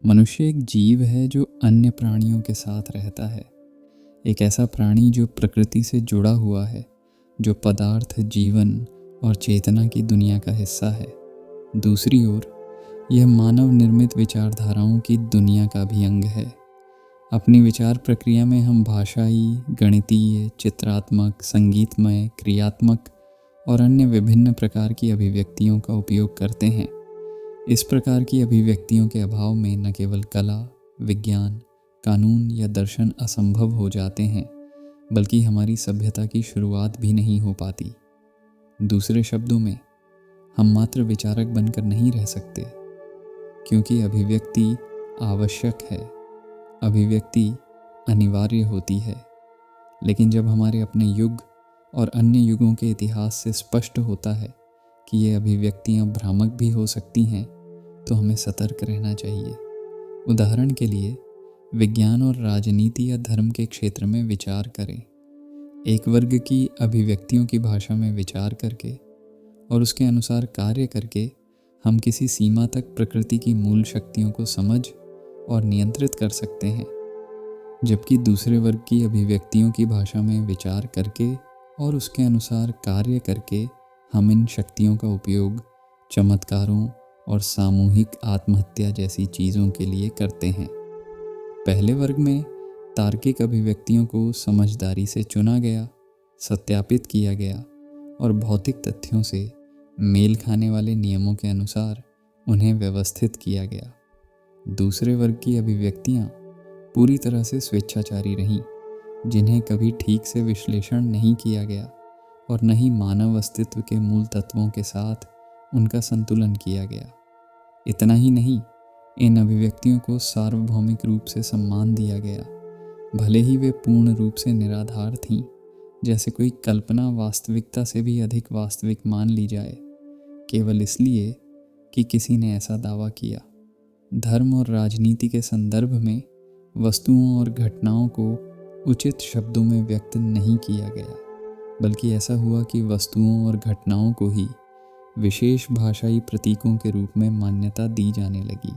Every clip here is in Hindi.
मनुष्य एक जीव है जो अन्य प्राणियों के साथ रहता है। एक ऐसा प्राणी जो प्रकृति से जुड़ा हुआ है, जो पदार्थ, जीवन और चेतना की दुनिया का हिस्सा है। दूसरी ओर यह मानव निर्मित विचारधाराओं की दुनिया का भी अंग है। अपनी विचार प्रक्रिया में हम भाषाई, गणितीय, चित्रात्मक, संगीतमय, क्रियात्मक और अन्य विभिन्न प्रकार की अभिव्यक्तियों का उपयोग करते हैं। इस प्रकार की अभिव्यक्तियों के अभाव में न केवल कला, विज्ञान, कानून या दर्शन असंभव हो जाते हैं, बल्कि हमारी सभ्यता की शुरुआत भी नहीं हो पाती। दूसरे शब्दों में, हम मात्र विचारक बनकर नहीं रह सकते, क्योंकि अभिव्यक्ति आवश्यक है, अभिव्यक्ति अनिवार्य होती है। लेकिन जब हमारे अपने युग और अन्य युगों के इतिहास से स्पष्ट होता है कि ये अभिव्यक्तियाँ भ्रामक भी हो सकती हैं, तो हमें सतर्क रहना चाहिए। उदाहरण के लिए, विज्ञान और राजनीति या धर्म के क्षेत्र में विचार करें। एक वर्ग की अभिव्यक्तियों की भाषा में विचार करके और उसके अनुसार कार्य करके हम किसी सीमा तक प्रकृति की मूल शक्तियों को समझ और नियंत्रित कर सकते हैं, जबकि दूसरे वर्ग की अभिव्यक्तियों की भाषा में विचार करके और उसके अनुसार कार्य करके हम इन शक्तियों का उपयोग चमत्कारों और सामूहिक आत्महत्या जैसी चीज़ों के लिए करते हैं। पहले वर्ग में तार्किक अभिव्यक्तियों को समझदारी से चुना गया, सत्यापित किया गया और भौतिक तथ्यों से मेल खाने वाले नियमों के अनुसार उन्हें व्यवस्थित किया गया। दूसरे वर्ग की अभिव्यक्तियाँ पूरी तरह से स्वेच्छाचारी रहीं, जिन्हें कभी ठीक से विश्लेषण नहीं किया गया और न ही मानव अस्तित्व के मूल तत्वों के साथ उनका संतुलन किया गया। इतना ही नहीं, इन अभिव्यक्तियों को सार्वभौमिक रूप से सम्मान दिया गया, भले ही वे पूर्ण रूप से निराधार थीं, जैसे कोई कल्पना वास्तविकता से भी अधिक वास्तविक मान ली जाए, केवल इसलिए कि किसी ने ऐसा दावा किया। धर्म और राजनीति के संदर्भ में वस्तुओं और घटनाओं को उचित शब्दों में व्यक्त नहीं किया गया, बल्कि ऐसा हुआ कि वस्तुओं और घटनाओं को ही विशेष भाषाई प्रतीकों के रूप में मान्यता दी जाने लगी।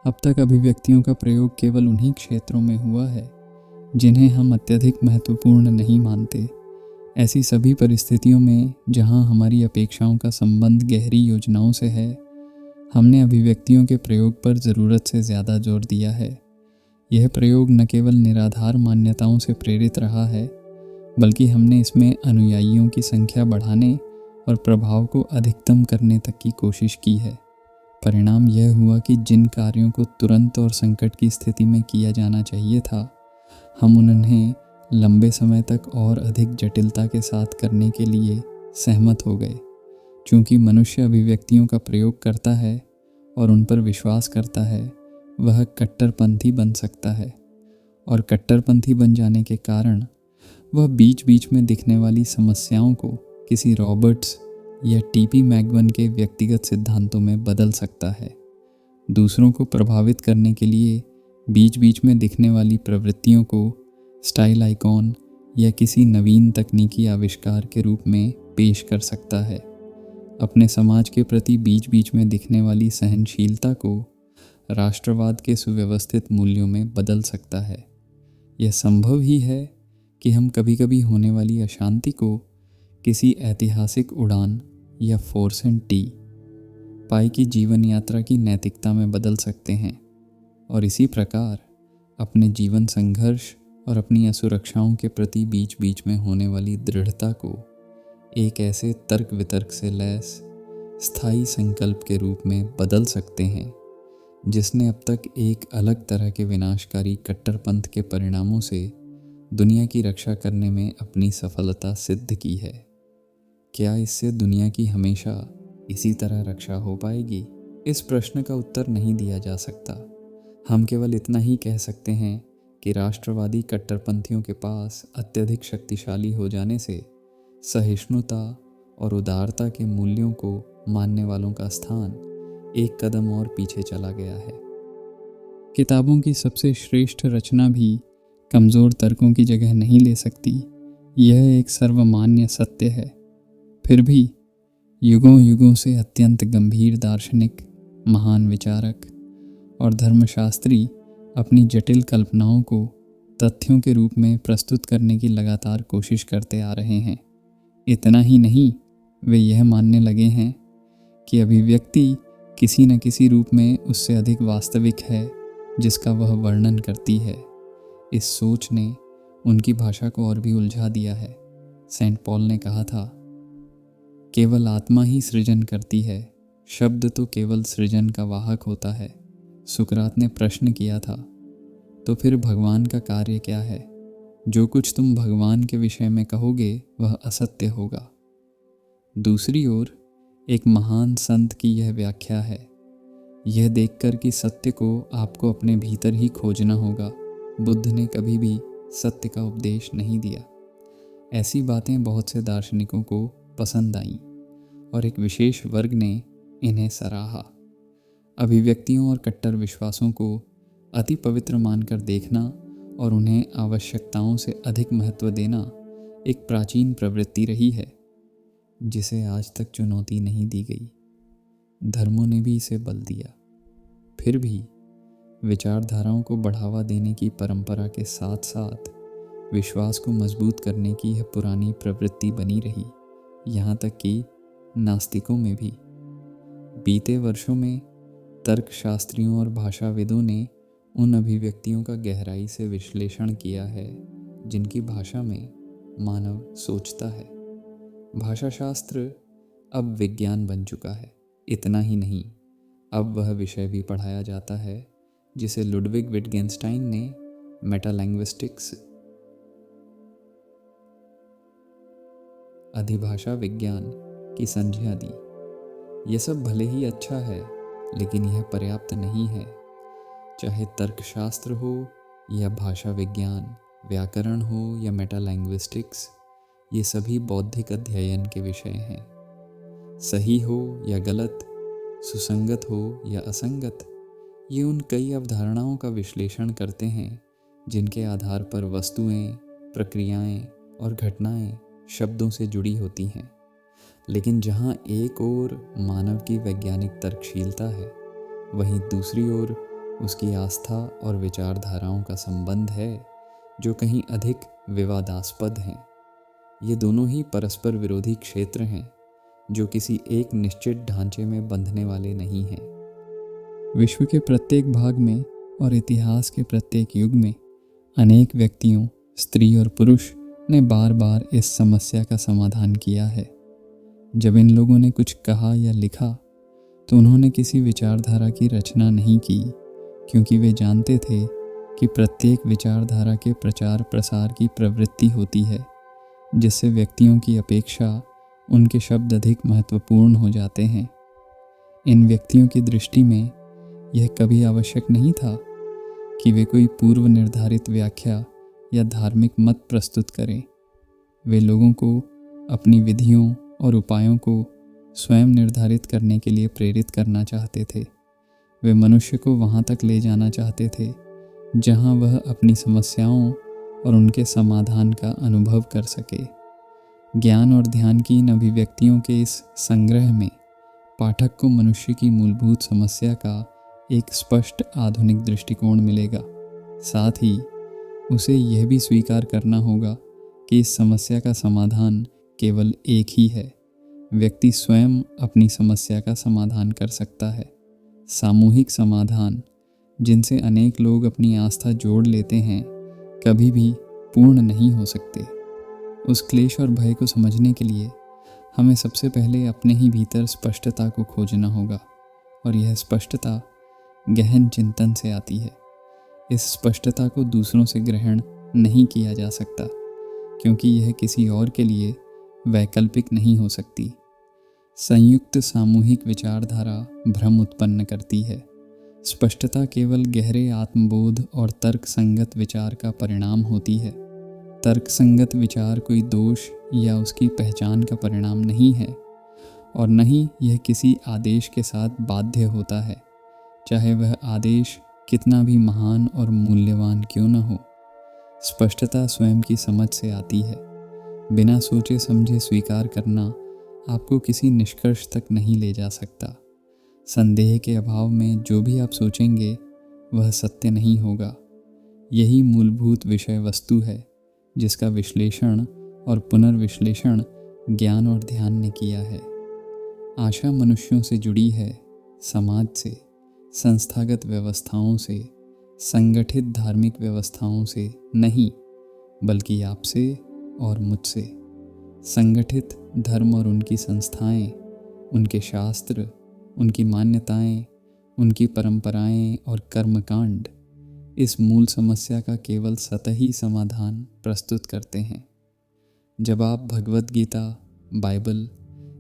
अब तक अभिव्यक्तियों का प्रयोग केवल उन्हीं क्षेत्रों में हुआ है जिन्हें हम अत्यधिक महत्वपूर्ण नहीं मानते। ऐसी सभी परिस्थितियों में जहां हमारी अपेक्षाओं का संबंध गहरी योजनाओं से है, हमने अभिव्यक्तियों के प्रयोग पर ज़रूरत से ज़्यादा जोर दिया है। यह प्रयोग न केवल निराधार मान्यताओं से प्रेरित रहा है, बल्कि हमने इसमें अनुयायियों की संख्या बढ़ाने और प्रभाव को अधिकतम करने तक की कोशिश की है। परिणाम यह हुआ कि जिन कार्यों को तुरंत और संकट की स्थिति में किया जाना चाहिए था, हम उन्हें लंबे समय तक और अधिक जटिलता के साथ करने के लिए सहमत हो गए। चूँकि मनुष्य अभिव्यक्तियों का प्रयोग करता है और उन पर विश्वास करता है, वह कट्टरपंथी बन सकता है, और कट्टरपंथी बन जाने के कारण वह बीच बीच में दिखने वाली समस्याओं को किसी रॉबर्ट्स या टीपी मैकगन के व्यक्तिगत सिद्धांतों में बदल सकता है। दूसरों को प्रभावित करने के लिए बीच बीच में दिखने वाली प्रवृत्तियों को स्टाइल आइकॉन या किसी नवीन तकनीकी आविष्कार के रूप में पेश कर सकता है। अपने समाज के प्रति बीच बीच में दिखने वाली सहनशीलता को राष्ट्रवाद के सुव्यवस्थित मूल्यों में बदल सकता है। यह संभव ही है कि हम कभी कभी होने वाली अशांति को किसी ऐतिहासिक उड़ान या फोर्स एंड टी पाई की जीवन यात्रा की नैतिकता में बदल सकते हैं, और इसी प्रकार अपने जीवन संघर्ष और अपनी असुरक्षाओं के प्रति बीच बीच में होने वाली दृढ़ता को एक ऐसे तर्क वितर्क से लैस स्थायी संकल्प के रूप में बदल सकते हैं, जिसने अब तक एक अलग तरह के विनाशकारी कट्टरपंथ के परिणामों से दुनिया की रक्षा करने में अपनी सफलता सिद्ध की है। क्या इससे दुनिया की हमेशा इसी तरह रक्षा हो पाएगी? इस प्रश्न का उत्तर नहीं दिया जा सकता। हम केवल इतना ही कह सकते हैं कि राष्ट्रवादी कट्टरपंथियों के पास अत्यधिक शक्तिशाली हो जाने से सहिष्णुता और उदारता के मूल्यों को मानने वालों का स्थान एक कदम और पीछे चला गया है। किताबों की सबसे श्रेष्ठ रचना भी कमज़ोर तर्कों की जगह नहीं ले सकती। यह एक सर्वमान्य सत्य है। फिर भी युगों युगों से अत्यंत गंभीर दार्शनिक, महान विचारक और धर्मशास्त्री अपनी जटिल कल्पनाओं को तथ्यों के रूप में प्रस्तुत करने की लगातार कोशिश करते आ रहे हैं। इतना ही नहीं, वे यह मानने लगे हैं कि अभिव्यक्ति किसी न किसी रूप में उससे अधिक वास्तविक है जिसका वह वर्णन करती है। इस सोच ने उनकी भाषा को और भी उलझा दिया है। सेंट पॉल ने कहा था, केवल आत्मा ही सृजन करती है, शब्द तो केवल सृजन का वाहक होता है। सुकरात ने प्रश्न किया था, तो फिर भगवान का कार्य क्या है? जो कुछ तुम भगवान के विषय में कहोगे वह असत्य होगा। दूसरी ओर एक महान संत की यह व्याख्या है, यह देखकर कि सत्य को आपको अपने भीतर ही खोजना होगा। बुद्ध ने कभी भी सत्य का उपदेश नहीं दिया। ऐसी बातें बहुत से दार्शनिकों को पसंद आईं और एक विशेष वर्ग ने इन्हें सराहा। अभिव्यक्तियों और कट्टर विश्वासों को अति पवित्र मानकर देखना और उन्हें आवश्यकताओं से अधिक महत्व देना एक प्राचीन प्रवृत्ति रही है जिसे आज तक चुनौती नहीं दी गई। धर्मों ने भी इसे बल दिया। फिर भी विचारधाराओं को बढ़ावा देने की परंपरा के साथ साथ विश्वास को मजबूत करने की यह पुरानी प्रवृत्ति बनी रही, यहाँ तक कि नास्तिकों में भी। बीते वर्षों में तर्कशास्त्रियों और भाषाविदों ने उन अभिव्यक्तियों का गहराई से विश्लेषण किया है जिनकी भाषा में मानव सोचता है। भाषाशास्त्र अब विज्ञान बन चुका है। इतना ही नहीं, अब वह विषय भी पढ़ाया जाता है जिसे लुडविग विटगेंस्टाइन ने मेटालैंग्विस्टिक्स, अधिभाषा विज्ञान की संज्ञा दी। यह सब भले ही अच्छा है, लेकिन यह पर्याप्त नहीं है। चाहे तर्कशास्त्र हो या भाषा विज्ञान, व्याकरण हो या मेटालैंग्विस्टिक्स, ये सभी बौद्धिक अध्ययन के विषय हैं। सही हो या गलत, सुसंगत हो या असंगत, ये उन कई अवधारणाओं का विश्लेषण करते हैं जिनके आधार पर वस्तुएं, प्रक्रियाएं और घटनाएं शब्दों से जुड़ी होती हैं। लेकिन जहाँ एक ओर मानव की वैज्ञानिक तर्कशीलता है, वहीं दूसरी ओर उसकी आस्था और विचारधाराओं का संबंध है जो कहीं अधिक विवादास्पद हैं। ये दोनों ही परस्पर विरोधी क्षेत्र हैं जो किसी एक निश्चित ढांचे में बंधने वाले नहीं हैं। विश्व के प्रत्येक भाग में और इतिहास के प्रत्येक युग में अनेक व्यक्तियों, स्त्री और पुरुष ने बार बार इस समस्या का समाधान किया है। जब इन लोगों ने कुछ कहा या लिखा तो उन्होंने किसी विचारधारा की रचना नहीं की, क्योंकि वे जानते थे कि प्रत्येक विचारधारा के प्रचार प्रसार की प्रवृत्ति होती है जिससे व्यक्तियों की अपेक्षा उनके शब्द अधिक महत्वपूर्ण हो जाते हैं। इन व्यक्तियों की दृष्टि में यह कभी आवश्यक नहीं था कि वे कोई पूर्व निर्धारित व्याख्या या धार्मिक मत प्रस्तुत करें। वे लोगों को अपनी विधियों और उपायों को स्वयं निर्धारित करने के लिए प्रेरित करना चाहते थे। वे मनुष्य को वहाँ तक ले जाना चाहते थे जहाँ वह अपनी समस्याओं और उनके समाधान का अनुभव कर सके। ज्ञान और ध्यान की इन अभिव्यक्तियों के इस संग्रह में पाठक को मनुष्य की मूलभूत समस्या का एक स्पष्ट आधुनिक दृष्टिकोण मिलेगा। साथ ही उसे यह भी स्वीकार करना होगा कि इस समस्या का समाधान केवल एक ही है। व्यक्ति स्वयं अपनी समस्या का समाधान कर सकता है। सामूहिक समाधान, जिनसे अनेक लोग अपनी आस्था जोड़ लेते हैं, कभी भी पूर्ण नहीं हो सकते। उस क्लेश और भय को समझने के लिए हमें सबसे पहले अपने ही भीतर स्पष्टता को खोजना होगा, और यह स्पष्टता गहन चिंतन से आती है। इस स्पष्टता को दूसरों से ग्रहण नहीं किया जा सकता, क्योंकि यह किसी और के लिए वैकल्पिक नहीं हो सकती। संयुक्त सामूहिक विचारधारा भ्रम उत्पन्न करती है। स्पष्टता केवल गहरे आत्मबोध और तर्क संगत विचार का परिणाम होती है। तर्क संगत विचार कोई दोष या उसकी पहचान का परिणाम नहीं है, और न ही यह किसी आदेश के साथ बाध्य होता है, चाहे वह आदेश कितना भी महान और मूल्यवान क्यों न हो। स्पष्टता स्वयं की समझ से आती है। बिना सोचे समझे स्वीकार करना आपको किसी निष्कर्ष तक नहीं ले जा सकता। संदेह के अभाव में जो भी आप सोचेंगे वह सत्य नहीं होगा। यही मूलभूत विषय वस्तु है जिसका विश्लेषण और पुनर्विश्लेषण ज्ञान और ध्यान ने किया है। आशा मनुष्यों से जुड़ी है, समाज से, संस्थागत व्यवस्थाओं से, संगठित धार्मिक व्यवस्थाओं से नहीं, बल्कि आपसे और मुझसे। संगठित धर्म और उनकी संस्थाएं, उनके शास्त्र, उनकी मान्यताएं, उनकी परंपराएं और कर्मकांड इस मूल समस्या का केवल सतही समाधान प्रस्तुत करते हैं। जब आप भगवत गीता, बाइबल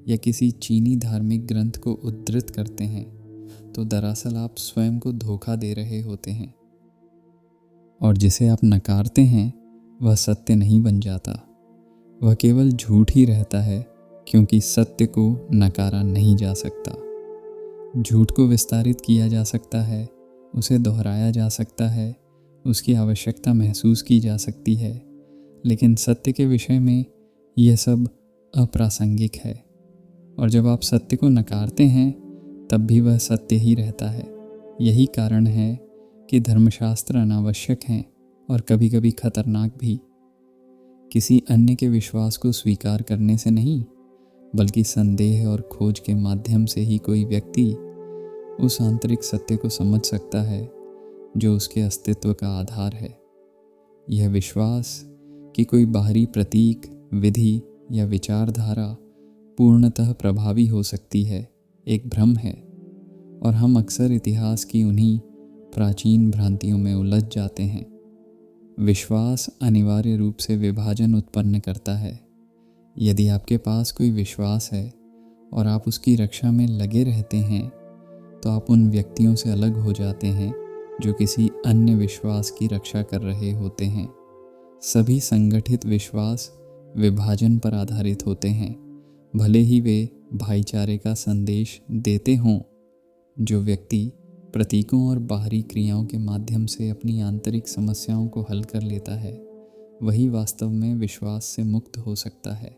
या किसी चीनी धार्मिक ग्रंथ को उद्धृत करते हैं तो दरअसल आप स्वयं को धोखा दे रहे होते हैं, और जिसे आप नकारते हैं वह सत्य नहीं बन जाता, वह केवल झूठ ही रहता है, क्योंकि सत्य को नकारा नहीं जा सकता। झूठ को विस्तारित किया जा सकता है, उसे दोहराया जा सकता है, उसकी आवश्यकता महसूस की जा सकती है, लेकिन सत्य के विषय में यह सब अप्रासंगिक है। और जब आप सत्य को नकारते हैं तब भी वह सत्य ही रहता है। यही कारण है कि धर्मशास्त्र अनावश्यक हैं और कभी कभी खतरनाक भी। किसी अन्य के विश्वास को स्वीकार करने से नहीं, बल्कि संदेह और खोज के माध्यम से ही कोई व्यक्ति उस आंतरिक सत्य को समझ सकता है जो उसके अस्तित्व का आधार है। यह विश्वास कि कोई बाहरी प्रतीक, विधि या विचारधारा पूर्णतः प्रभावी हो सकती है एक भ्रम है, और हम अक्सर इतिहास की उन्हीं प्राचीन भ्रांतियों में उलझ जाते हैं। विश्वास अनिवार्य रूप से विभाजन उत्पन्न करता है। यदि आपके पास कोई विश्वास है और आप उसकी रक्षा में लगे रहते हैं तो आप उन व्यक्तियों से अलग हो जाते हैं जो किसी अन्य विश्वास की रक्षा कर रहे होते हैं। सभी संगठित विश्वास विभाजन पर आधारित होते हैं, भले ही वे भाईचारे का संदेश देते हों। जो व्यक्ति प्रतीकों और बाहरी क्रियाओं के माध्यम से अपनी आंतरिक समस्याओं को हल कर लेता है, वही वास्तव में विश्वास से मुक्त हो सकता है।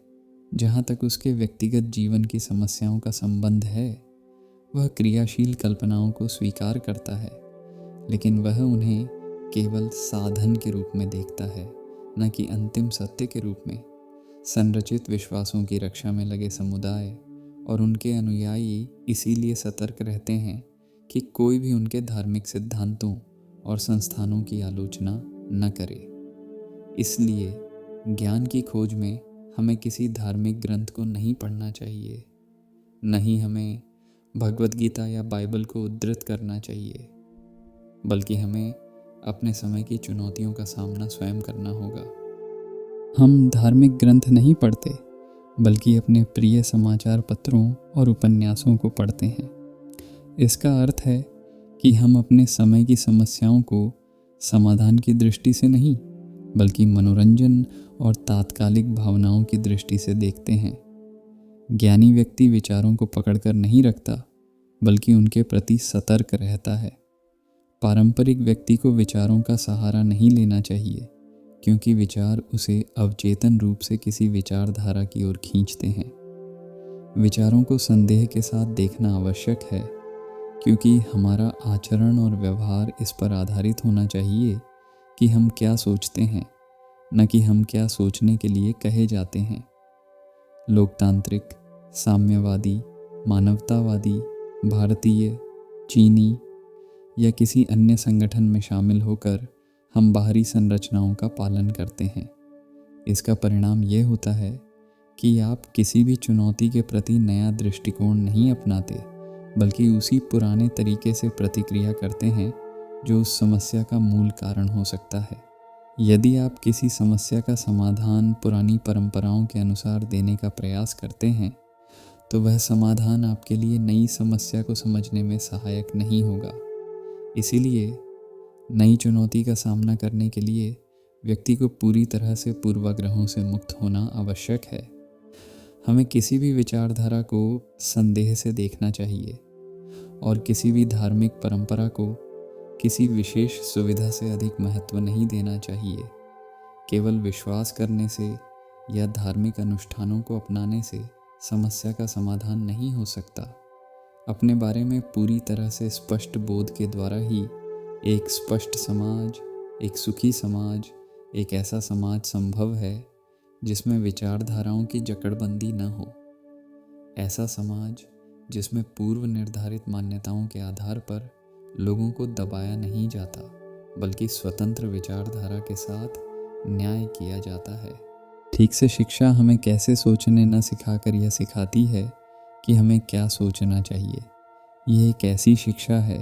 जहाँ तक उसके व्यक्तिगत जीवन की समस्याओं का संबंध है, वह क्रियाशील कल्पनाओं को स्वीकार करता है, लेकिन वह उन्हें केवल साधन के रूप में देखता है, न कि अंतिम सत्य के रूप में। संरचित विश्वासों की रक्षा में लगे समुदाय और उनके अनुयायी इसीलिए सतर्क रहते हैं कि कोई भी उनके धार्मिक सिद्धांतों और संस्थानों की आलोचना न करे। इसलिए ज्ञान की खोज में हमें किसी धार्मिक ग्रंथ को नहीं पढ़ना चाहिए, न ही हमें भगवत गीता या बाइबल को उद्धृत करना चाहिए, बल्कि हमें अपने समय की चुनौतियों का सामना स्वयं करना होगा। हम धार्मिक ग्रंथ नहीं पढ़ते, बल्कि अपने प्रिय समाचार पत्रों और उपन्यासों को पढ़ते हैं। इसका अर्थ है कि हम अपने समय की समस्याओं को समाधान की दृष्टि से नहीं, बल्कि मनोरंजन और तात्कालिक भावनाओं की दृष्टि से देखते हैं। ज्ञानी व्यक्ति विचारों को पकड़कर नहीं रखता, बल्कि उनके प्रति सतर्क रहता है। पारंपरिक व्यक्ति को विचारों का सहारा नहीं लेना चाहिए, क्योंकि विचार उसे अवचेतन रूप से किसी विचारधारा की ओर खींचते हैं। विचारों को संदेह के साथ देखना आवश्यक है, क्योंकि हमारा आचरण और व्यवहार इस पर आधारित होना चाहिए कि हम क्या सोचते हैं, न कि हम क्या सोचने के लिए कहे जाते हैं। लोकतांत्रिक, साम्यवादी, मानवतावादी, भारतीय, चीनी या किसी अन्य संगठन में शामिल होकर हम बाहरी संरचनाओं का पालन करते हैं। इसका परिणाम यह होता है कि आप किसी भी चुनौती के प्रति नया दृष्टिकोण नहीं अपनाते, बल्कि उसी पुराने तरीके से प्रतिक्रिया करते हैं जो उस समस्या का मूल कारण हो सकता है। यदि आप किसी समस्या का समाधान पुरानी परंपराओं के अनुसार देने का प्रयास करते हैं, तो वह समाधान आपके लिए नई समस्या को समझने में सहायक नहीं होगा। इसीलिए नई चुनौती का सामना करने के लिए व्यक्ति को पूरी तरह से पूर्वाग्रहों से मुक्त होना आवश्यक है। हमें किसी भी विचारधारा को संदेह से देखना चाहिए और किसी भी धार्मिक परंपरा को किसी विशेष सुविधा से अधिक महत्व नहीं देना चाहिए। केवल विश्वास करने से या धार्मिक अनुष्ठानों को अपनाने से समस्या का समाधान नहीं हो सकता। अपने बारे में पूरी तरह से स्पष्ट बोध के द्वारा ही एक स्पष्ट समाज, एक सुखी समाज, एक ऐसा समाज संभव है जिसमें विचारधाराओं की जकड़बंदी न हो। ऐसा समाज जिसमें पूर्व निर्धारित मान्यताओं के आधार पर लोगों को दबाया नहीं जाता, बल्कि स्वतंत्र विचारधारा के साथ न्याय किया जाता है। ठीक से शिक्षा हमें कैसे सोचने न सिखाकर यह सिखाती है कि हमें क्या सोचना चाहिए। ये एक ऐसी शिक्षा है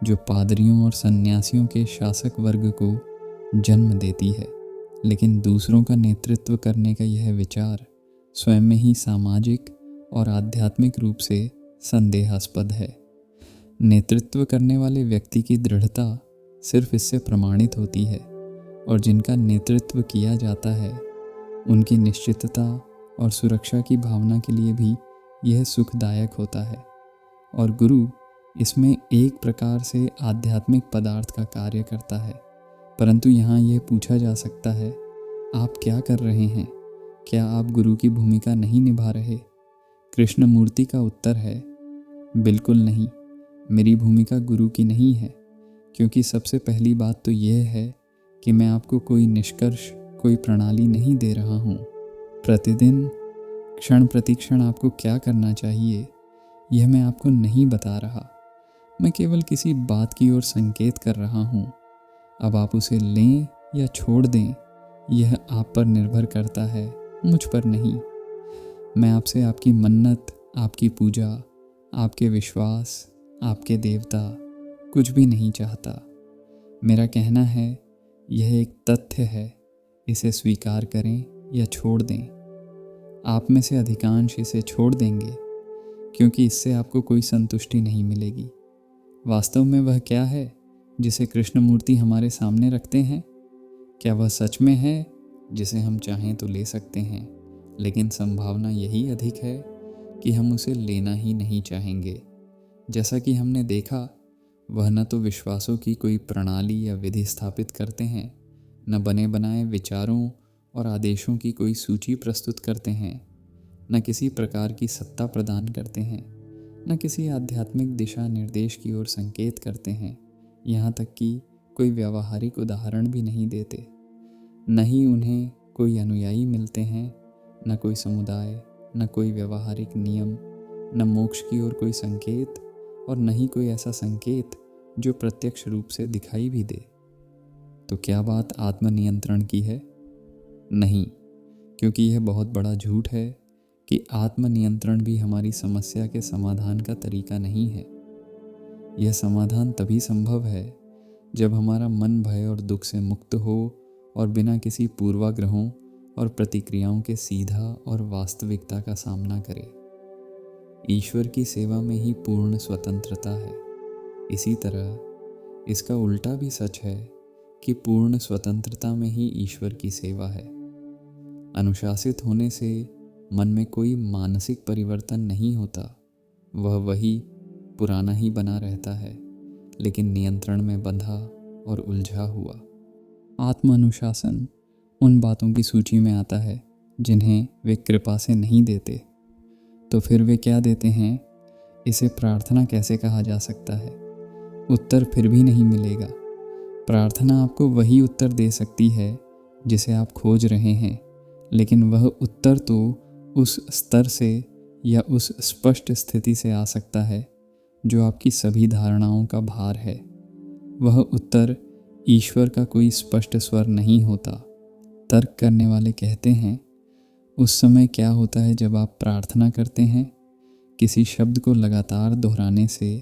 जो पादरियों और सन्यासियों के शासक वर्ग को जन्म देती है, लेकिन दूसरों का नेतृत्व करने का यह विचार स्वयं में ही सामाजिक और आध्यात्मिक रूप से संदेहास्पद है। नेतृत्व करने वाले व्यक्ति की दृढ़ता सिर्फ इससे प्रमाणित होती है, और जिनका नेतृत्व किया जाता है उनकी निश्चितता और सुरक्षा की भावना के लिए भी यह सुखदायक होता है। और गुरु इसमें एक प्रकार से आध्यात्मिक पदार्थ का कार्य करता है। परंतु यहाँ यह पूछा जा सकता है, आप क्या कर रहे हैं? क्या आप गुरु की भूमिका नहीं निभा रहे? कृष्णमूर्ति का उत्तर है, बिल्कुल नहीं, मेरी भूमिका गुरु की नहीं है। क्योंकि सबसे पहली बात तो यह है कि मैं आपको कोई निष्कर्ष, कोई प्रणाली नहीं दे रहा हूँ। प्रतिदिन क्षण प्रतिक्षण आपको क्या करना चाहिए यह मैं आपको नहीं बता रहा। मैं केवल किसी बात की ओर संकेत कर रहा हूँ। अब आप उसे लें या छोड़ दें, यह आप पर निर्भर करता है, मुझ पर नहीं। मैं आपसे आपकी मन्नत, आपकी पूजा, आपके विश्वास, आपके देवता कुछ भी नहीं चाहता। मेरा कहना है यह एक तथ्य है, इसे स्वीकार करें या छोड़ दें। आप में से अधिकांश इसे छोड़ देंगे, क्योंकि इससे आपको कोई संतुष्टि नहीं मिलेगी। वास्तव में वह क्या है जिसे कृष्णमूर्ति हमारे सामने रखते हैं? क्या वह सच में है जिसे हम चाहें तो ले सकते हैं, लेकिन संभावना यही अधिक है कि हम उसे लेना ही नहीं चाहेंगे। जैसा कि हमने देखा, वह न तो विश्वासों की कोई प्रणाली या विधि स्थापित करते हैं, न बने बनाए विचारों और आदेशों की कोई सूची प्रस्तुत करते हैं, न किसी प्रकार की सत्ता प्रदान करते हैं, न किसी आध्यात्मिक दिशा निर्देश की ओर संकेत करते हैं, यहाँ तक कि कोई व्यावहारिक उदाहरण भी नहीं देते। न ही उन्हें कोई अनुयायी मिलते हैं, न कोई समुदाय, न कोई व्यावहारिक नियम, न मोक्ष की ओर कोई संकेत, और न ही कोई ऐसा संकेत जो प्रत्यक्ष रूप से दिखाई भी दे। तो क्या बात आत्मनियंत्रण की है? नहीं, क्योंकि यह बहुत बड़ा झूठ है कि आत्मनियंत्रण भी हमारी समस्या के समाधान का तरीका नहीं है। यह समाधान तभी संभव है जब हमारा मन भय और दुख से मुक्त हो और बिना किसी पूर्वाग्रहों और प्रतिक्रियाओं के सीधा और वास्तविकता का सामना करे। ईश्वर की सेवा में ही पूर्ण स्वतंत्रता है। इसी तरह इसका उल्टा भी सच है कि पूर्ण स्वतंत्रता में ही ईश्वर की सेवा है। अनुशासित होने से मन में कोई मानसिक परिवर्तन नहीं होता, वह वही पुराना ही बना रहता है, लेकिन नियंत्रण में बंधा और उलझा हुआ। आत्म अनुशासन उन बातों की सूची में आता है जिन्हें वे कृपा से नहीं देते। तो फिर वे क्या देते हैं? इसे प्रार्थना कैसे कहा जा सकता है? उत्तर फिर भी नहीं मिलेगा। प्रार्थना आपको वही उत्तर दे सकती है जिसे आप खोज रहे हैं, लेकिन वह उत्तर तो उस स्तर से या उस स्पष्ट स्थिति से आ सकता है जो आपकी सभी धारणाओं का भार है। वह उत्तर ईश्वर का कोई स्पष्ट स्वर नहीं होता। तर्क करने वाले कहते हैं, उस समय क्या होता है जब आप प्रार्थना करते हैं? किसी शब्द को लगातार दोहराने से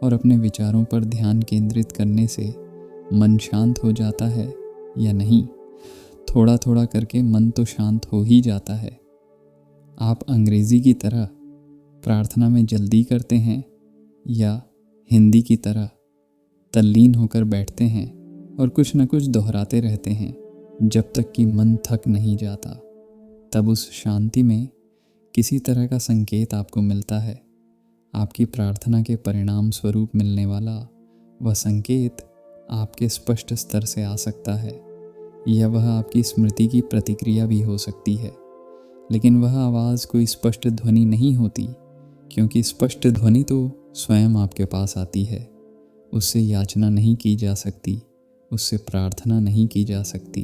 और अपने विचारों पर ध्यान केंद्रित करने से मन शांत हो जाता है या नहीं? थोड़ा थोड़ा करके मन तो शांत हो ही जाता है। आप अंग्रेजी की तरह प्रार्थना में जल्दी करते हैं या हिंदी की तरह तल्लीन होकर बैठते हैं और कुछ न कुछ दोहराते रहते हैं जब तक कि मन थक नहीं जाता? तब उस शांति में किसी तरह का संकेत आपको मिलता है। आपकी प्रार्थना के परिणाम स्वरूप मिलने वाला वह संकेत आपके स्पष्ट स्तर से आ सकता है, या वह आपकी स्मृति की प्रतिक्रिया भी हो सकती है। लेकिन वह आवाज़ कोई स्पष्ट ध्वनि नहीं होती, क्योंकि स्पष्ट ध्वनि तो स्वयं आपके पास आती है। उससे याचना नहीं की जा सकती, उससे प्रार्थना नहीं की जा सकती।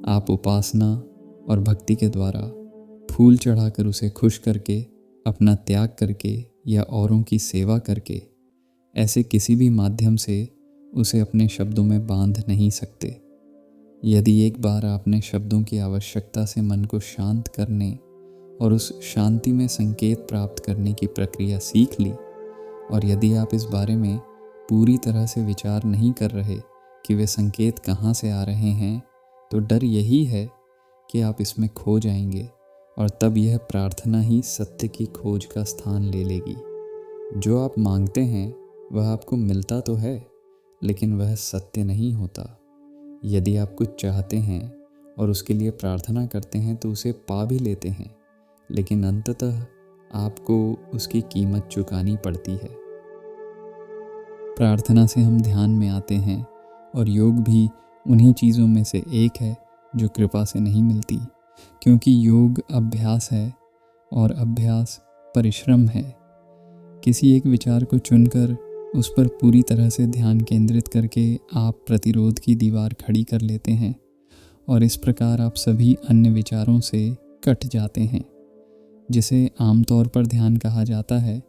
आप उपासना और भक्ति के द्वारा फूल चढ़ाकर उसे खुश करके, अपना त्याग करके या औरों की सेवा करके ऐसे किसी भी माध्यम से उसे अपने शब्दों में बांध नहीं सकते। यदि एक बार आपने शब्दों की आवश्यकता से मन को शांत करने और उस शांति में संकेत प्राप्त करने की प्रक्रिया सीख ली, और यदि आप इस बारे में पूरी तरह से विचार नहीं कर रहे कि वे संकेत कहाँ से आ रहे हैं, तो डर यही है कि आप इसमें खो जाएंगे और तब यह प्रार्थना ही सत्य की खोज का स्थान ले लेगी। जो आप मांगते हैं वह आपको मिलता तो है, लेकिन वह सत्य नहीं होता। यदि आप कुछ चाहते हैं और उसके लिए प्रार्थना करते हैं तो उसे पा भी लेते हैं, लेकिन अंततः आपको उसकी कीमत चुकानी पड़ती है। प्रार्थना से हम ध्यान में आते हैं, और योग भी उन्हीं चीज़ों में से एक है जो कृपा से नहीं मिलती, क्योंकि योग अभ्यास है और अभ्यास परिश्रम है। किसी एक विचार को चुनकर उस पर पूरी तरह से ध्यान केंद्रित करके आप प्रतिरोध की दीवार खड़ी कर लेते हैं, और इस प्रकार आप सभी अन्य विचारों से कट जाते हैं। जिसे आमतौर पर ध्यान कहा जाता है,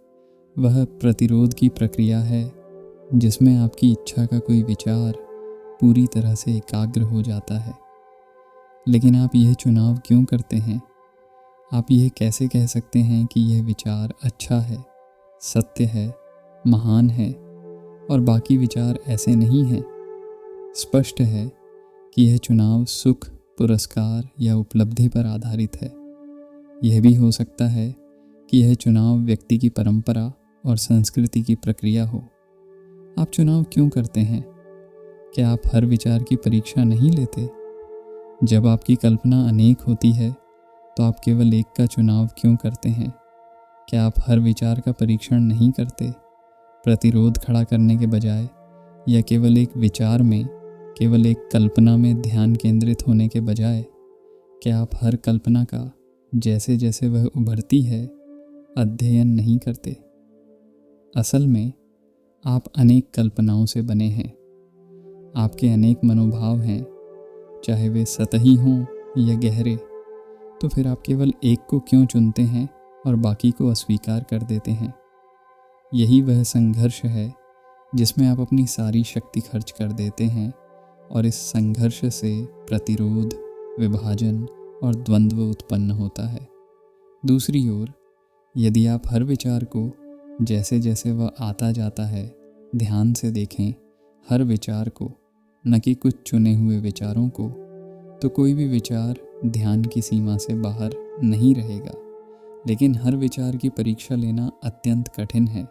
वह प्रतिरोध की प्रक्रिया है जिसमें आपकी इच्छा का कोई विचार पूरी तरह से एकाग्र हो जाता है। लेकिन आप यह चुनाव क्यों करते हैं? आप यह कैसे कह सकते हैं कि यह विचार अच्छा है, सत्य है, महान है और बाकी विचार ऐसे नहीं हैं? स्पष्ट है कि यह चुनाव सुख, पुरस्कार या उपलब्धि पर आधारित है। यह भी हो सकता है कि यह चुनाव व्यक्ति की परंपरा और संस्कृति की प्रक्रिया हो। आप चुनाव क्यों करते हैं? क्या आप हर विचार की परीक्षा नहीं लेते? जब आपकी कल्पना अनेक होती है तो आप केवल एक का चुनाव क्यों करते हैं? क्या आप हर विचार का परीक्षण नहीं करते, प्रतिरोध खड़ा करने के बजाय, या केवल एक विचार में, केवल एक कल्पना में ध्यान केंद्रित होने के बजाय? क्या आप हर कल्पना का जैसे जैसे वह उभरती है अध्ययन नहीं करते? असल में आप अनेक कल्पनाओं से बने हैं। आपके अनेक मनोभाव हैं, चाहे वे सतही हों या गहरे। तो फिर आप केवल एक को क्यों चुनते हैं और बाकी को अस्वीकार कर देते हैं? यही वह संघर्ष है जिसमें आप अपनी सारी शक्ति खर्च कर देते हैं, और इस संघर्ष से प्रतिरोध, विभाजन और द्वंद्व उत्पन्न होता है। दूसरी ओर, यदि आप हर विचार को जैसे जैसे वह आता जाता है ध्यान से देखें, हर विचार को, न कि कुछ चुने हुए विचारों को, तो कोई भी विचार ध्यान की सीमा से बाहर नहीं रहेगा। लेकिन हर विचार की परीक्षा लेना अत्यंत कठिन है,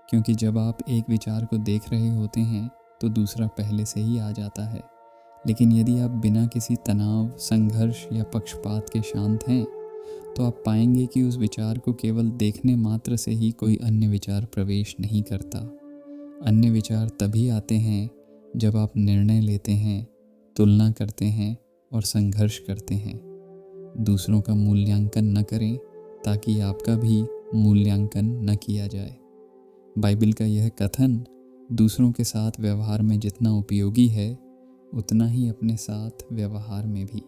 क्योंकि जब आप एक विचार को देख रहे होते हैं तो दूसरा पहले से ही आ जाता है। लेकिन यदि आप बिना किसी तनाव, संघर्ष या पक्षपात के शांत हैं, तो आप पाएंगे कि उस विचार को केवल देखने मात्र से ही कोई अन्य विचार प्रवेश नहीं करता। अन्य विचार तभी आते हैं जब आप निर्णय लेते हैं, तुलना करते हैं और संघर्ष करते हैं। दूसरों का मूल्यांकन न करें ताकि आपका भी मूल्यांकन न किया जाए। बाइबल का यह कथन दूसरों के साथ व्यवहार में जितना उपयोगी है, उतना ही अपने साथ व्यवहार में भी।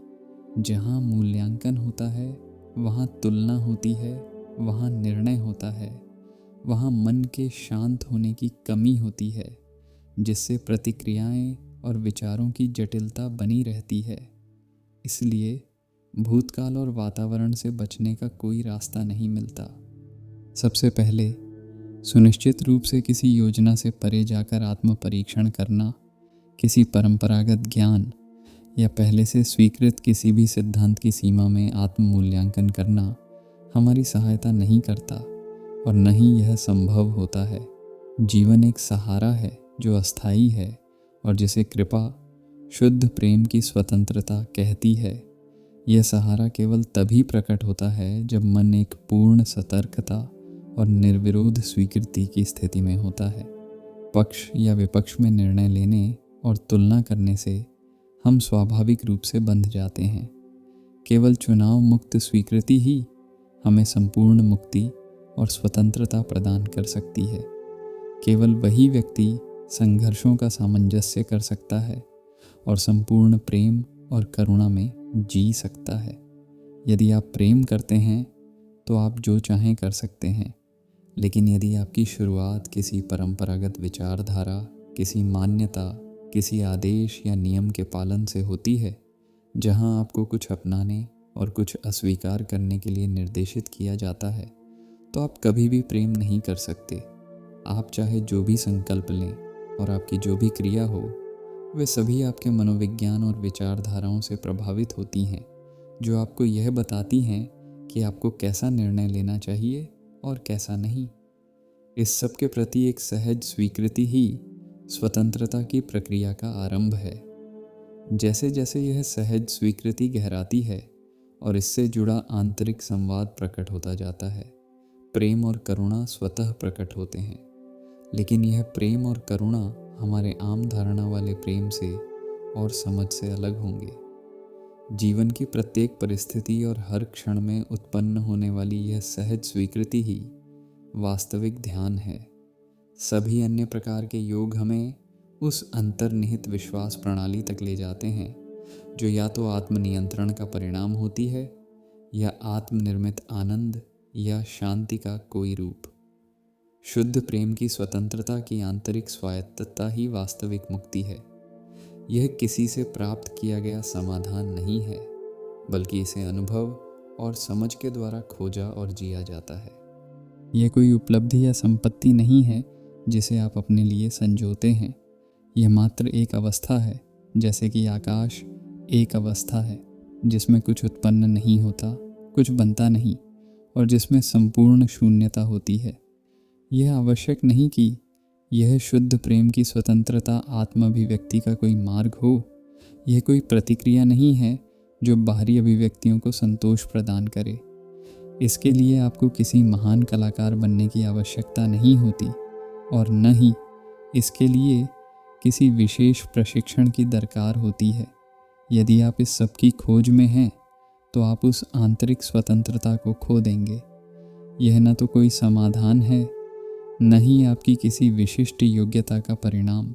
जहाँ मूल्यांकन होता है वहाँ तुलना होती है, वहाँ निर्णय होता है, वहाँ मन के शांत होने की कमी होती है, जिससे प्रतिक्रियाएं और विचारों की जटिलता बनी रहती है। इसलिए भूतकाल और वातावरण से बचने का कोई रास्ता नहीं मिलता। सबसे पहले सुनिश्चित रूप से किसी योजना से परे जाकर आत्म परीक्षण करना, किसी परंपरागत ज्ञान या पहले से स्वीकृत किसी भी सिद्धांत की सीमा में आत्म मूल्यांकन करना हमारी सहायता नहीं करता, और न ही यह संभव होता है। जीवन एक सहारा है जो अस्थायी है और जिसे कृपा, शुद्ध प्रेम की स्वतंत्रता कहती है। यह सहारा केवल तभी प्रकट होता है जब मन एक पूर्ण सतर्कता और निर्विरोध स्वीकृति की स्थिति में होता है। पक्ष या विपक्ष में निर्णय लेने और तुलना करने से हम स्वाभाविक रूप से बंध जाते हैं। केवल चुनाव मुक्त स्वीकृति ही हमें संपूर्ण मुक्ति और स्वतंत्रता प्रदान कर सकती है। केवल वही व्यक्ति संघर्षों का सामंजस्य कर सकता है और संपूर्ण प्रेम और करुणा में जी सकता है। यदि आप प्रेम करते हैं तो आप जो चाहें कर सकते हैं, लेकिन यदि आपकी शुरुआत किसी परंपरागत विचारधारा, किसी मान्यता, किसी आदेश या नियम के पालन से होती है, जहां आपको कुछ अपनाने और कुछ अस्वीकार करने के लिए निर्देशित किया जाता है, तो आप कभी भी प्रेम नहीं कर सकते। आप चाहे जो भी संकल्प लें और आपकी जो भी क्रिया हो, वे सभी आपके मनोविज्ञान और विचारधाराओं से प्रभावित होती हैं, जो आपको यह बताती हैं कि आपको कैसा निर्णय लेना चाहिए और कैसा नहीं। इस सब के प्रति एक सहज स्वीकृति ही स्वतंत्रता की प्रक्रिया का आरंभ है। जैसे जैसे यह सहज स्वीकृति गहराती है और इससे जुड़ा आंतरिक संवाद प्रकट होता जाता है, प्रेम और करुणा स्वतः प्रकट होते हैं। लेकिन यह प्रेम और करुणा हमारे आम धारणा वाले प्रेम से और समझ से अलग होंगे। जीवन की प्रत्येक परिस्थिति और हर क्षण में उत्पन्न होने वाली यह सहज स्वीकृति ही वास्तविक ध्यान है। सभी अन्य प्रकार के योग हमें उस अंतर्निहित विश्वास प्रणाली तक ले जाते हैं, जो या तो आत्मनियंत्रण का परिणाम होती है या आत्मनिर्मित आनंद या शांति का कोई रूप। शुद्ध प्रेम की स्वतंत्रता की आंतरिक स्वायत्तता ही वास्तविक मुक्ति है। यह किसी से प्राप्त किया गया समाधान नहीं है, बल्कि इसे अनुभव और समझ के द्वारा खोजा और जिया जाता है। यह कोई उपलब्धि या संपत्ति नहीं है जिसे आप अपने लिए संजोते हैं। यह मात्र एक अवस्था है, जैसे कि आकाश एक अवस्था है जिसमें कुछ उत्पन्न नहीं होता, कुछ बनता नहीं, और जिसमें संपूर्ण शून्यता होती है। यह आवश्यक नहीं कि यह शुद्ध प्रेम की स्वतंत्रता आत्माभिव्यक्ति का कोई मार्ग हो। यह कोई प्रतिक्रिया नहीं है जो बाहरी अभिव्यक्तियों को संतोष प्रदान करे। इसके लिए आपको किसी महान कलाकार बनने की आवश्यकता नहीं होती, और न ही इसके लिए किसी विशेष प्रशिक्षण की दरकार होती है। यदि आप इस सब की खोज में हैं, तो आप उस आंतरिक स्वतंत्रता को खो देंगे। यह न तो कोई समाधान है, न ही आपकी किसी विशिष्ट योग्यता का परिणाम।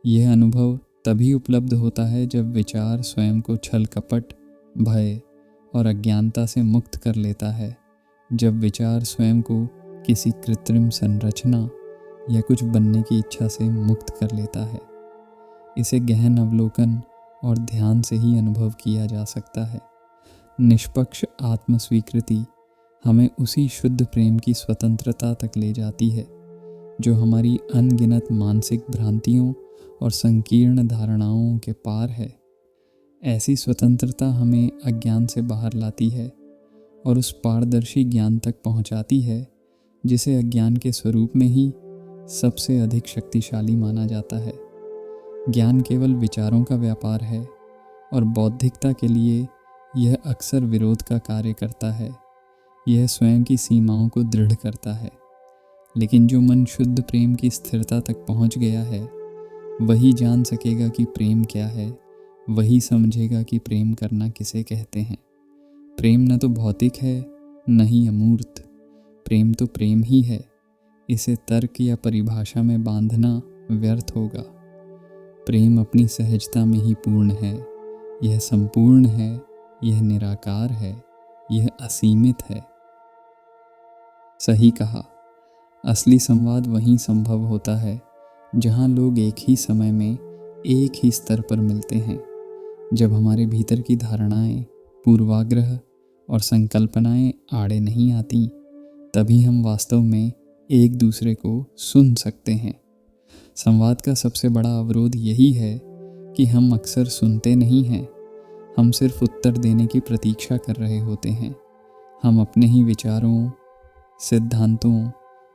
यह अनुभव तभी उपलब्ध होता है जब विचार स्वयं को छल कपट, भय और अज्ञानता से मुक्त कर लेता है, जब विचार स्वयं को किसी कृत्रिम संरचना या कुछ बनने की इच्छा से मुक्त कर लेता है। इसे गहन अवलोकन और ध्यान से ही अनुभव किया जा सकता है। निष्पक्ष आत्मस्वीकृति हमें उसी शुद्ध प्रेम की स्वतंत्रता तक ले जाती है, जो हमारी अनगिनत मानसिक भ्रांतियों और संकीर्ण धारणाओं के पार है। ऐसी स्वतंत्रता हमें अज्ञान से बाहर लाती है और उस पारदर्शी ज्ञान तक पहुंचाती है जिसे अज्ञान के स्वरूप में ही सबसे अधिक शक्तिशाली माना जाता है। ज्ञान केवल विचारों का व्यापार है और बौद्धिकता के लिए यह अक्सर विरोध का कार्य करता है। यह स्वयं की सीमाओं को दृढ़ करता है। लेकिन जो मन शुद्ध प्रेम की स्थिरता तक पहुंच गया है, वही जान सकेगा कि प्रेम क्या है, वही समझेगा कि प्रेम करना किसे कहते हैं। प्रेम न तो भौतिक है, न ही अमूर्त। प्रेम तो प्रेम ही है। इसे तर्क या परिभाषा में बांधना व्यर्थ होगा। प्रेम अपनी सहजता में ही पूर्ण है। यह संपूर्ण है, यह निराकार है, यह असीमित है। सही कहा, असली संवाद वहीं संभव होता है जहां लोग एक ही समय में एक ही स्तर पर मिलते हैं। जब हमारे भीतर की धारणाएं, पूर्वाग्रह और संकल्पनाएं आड़े नहीं आती, तभी हम वास्तव में एक दूसरे को सुन सकते हैं। संवाद का सबसे बड़ा अवरोध यही है कि हम अक्सर सुनते नहीं हैं। हम सिर्फ उत्तर देने की प्रतीक्षा कर रहे होते हैं। हम अपने ही विचारों, सिद्धांतों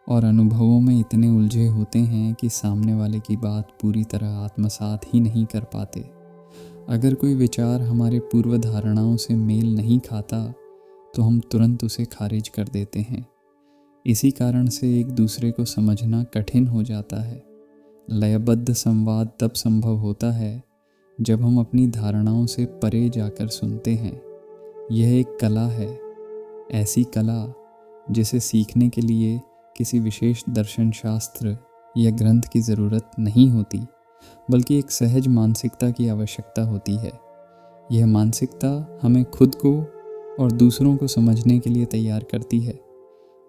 और अनुभवों में इतने उलझे होते हैं कि सामने वाले की बात पूरी तरह आत्मसात ही नहीं कर पाते। अगर कोई विचार हमारे पूर्व धारणाओं से मेल नहीं खाता, तो हम तुरंत उसे खारिज कर देते हैं। इसी कारण से एक दूसरे को समझना कठिन हो जाता है। लयबद्ध संवाद तब संभव होता है जब हम अपनी धारणाओं से परे जाकर सुनते हैं। यह एक कला है, ऐसी कला जिसे सीखने के लिए किसी विशेष दर्शन शास्त्र या ग्रंथ की ज़रूरत नहीं होती, बल्कि एक सहज मानसिकता की आवश्यकता होती है। यह मानसिकता हमें खुद को और दूसरों को समझने के लिए तैयार करती है,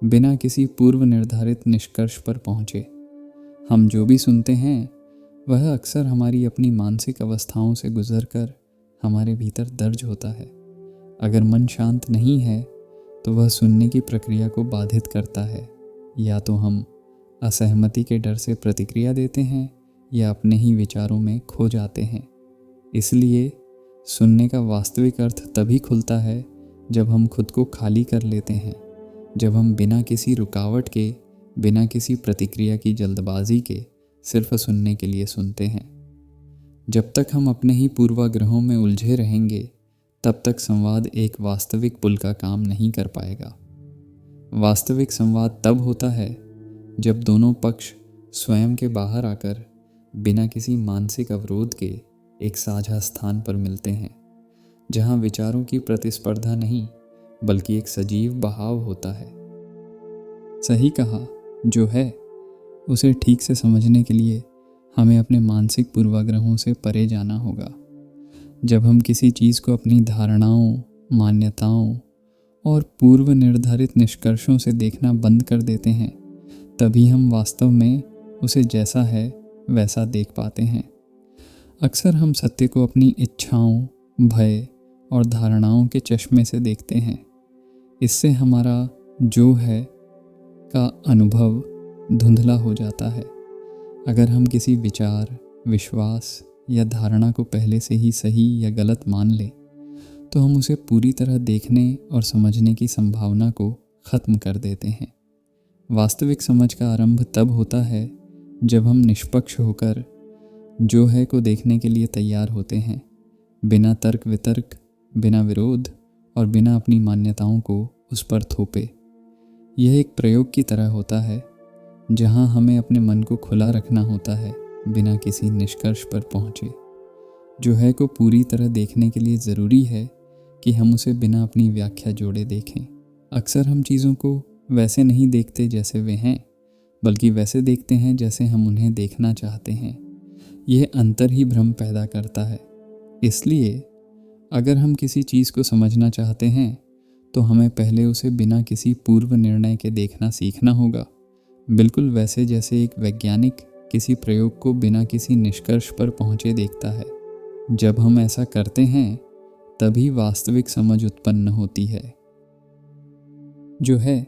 बिना किसी पूर्व निर्धारित निष्कर्ष पर पहुँचे। हम जो भी सुनते हैं वह अक्सर हमारी अपनी मानसिक अवस्थाओं से गुजरकर हमारे भीतर दर्ज होता है। अगर मन शांत नहीं है तो वह सुनने की प्रक्रिया को बाधित करता है। या तो हम असहमति के डर से प्रतिक्रिया देते हैं या अपने ही विचारों में खो जाते हैं। इसलिए सुनने का वास्तविक अर्थ तभी खुलता है जब हम खुद को खाली कर लेते हैं, जब हम बिना किसी रुकावट के, बिना किसी प्रतिक्रिया की जल्दबाजी के सिर्फ सुनने के लिए सुनते हैं। जब तक हम अपने ही पूर्वाग्रहों में उलझे रहेंगे, तब तक संवाद एक वास्तविक पुल का काम नहीं कर पाएगा। वास्तविक संवाद तब होता है जब दोनों पक्ष स्वयं के बाहर आकर बिना किसी मानसिक अवरोध के एक साझा स्थान पर मिलते हैं, जहां विचारों की प्रतिस्पर्धा नहीं बल्कि एक सजीव बहाव होता है। सही कहा, जो है उसे ठीक से समझने के लिए हमें अपने मानसिक पूर्वाग्रहों से परे जाना होगा। जब हम किसी चीज़ को अपनी धारणाओं, मान्यताओं और पूर्व निर्धारित निष्कर्षों से देखना बंद कर देते हैं, तभी हम वास्तव में उसे जैसा है वैसा देख पाते हैं। अक्सर हम सत्य को अपनी इच्छाओं, भय और धारणाओं के चश्मे से देखते हैं। इससे हमारा जो है का अनुभव धुंधला हो जाता है। अगर हम किसी विचार, विश्वास या धारणा को पहले से ही सही या गलत मान लें, तो हम उसे पूरी तरह देखने और समझने की संभावना को ख़त्म कर देते हैं। वास्तविक समझ का आरंभ तब होता है जब हम निष्पक्ष होकर जो है को देखने के लिए तैयार होते हैं, बिना तर्क वितर्क, बिना विरोध और बिना अपनी मान्यताओं को उस पर थोपे। यह एक प्रयोग की तरह होता है जहां हमें अपने मन को खुला रखना होता है, बिना किसी निष्कर्ष पर पहुंचे। जो है को पूरी तरह देखने के लिए ज़रूरी है कि हम उसे बिना अपनी व्याख्या जोड़े देखें। अक्सर हम चीज़ों को वैसे नहीं देखते जैसे वे हैं, बल्कि वैसे देखते हैं जैसे हम उन्हें देखना चाहते हैं। यह अंतर ही भ्रम पैदा करता है। इसलिए अगर हम किसी चीज़ को समझना चाहते हैं तो हमें पहले उसे बिना किसी पूर्व निर्णय के देखना सीखना होगा, बिल्कुल वैसे जैसे एक वैज्ञानिक किसी प्रयोग को बिना किसी निष्कर्ष पर पहुंचे देखता है। जब हम ऐसा करते हैं तभी वास्तविक समझ उत्पन्न होती है। जो है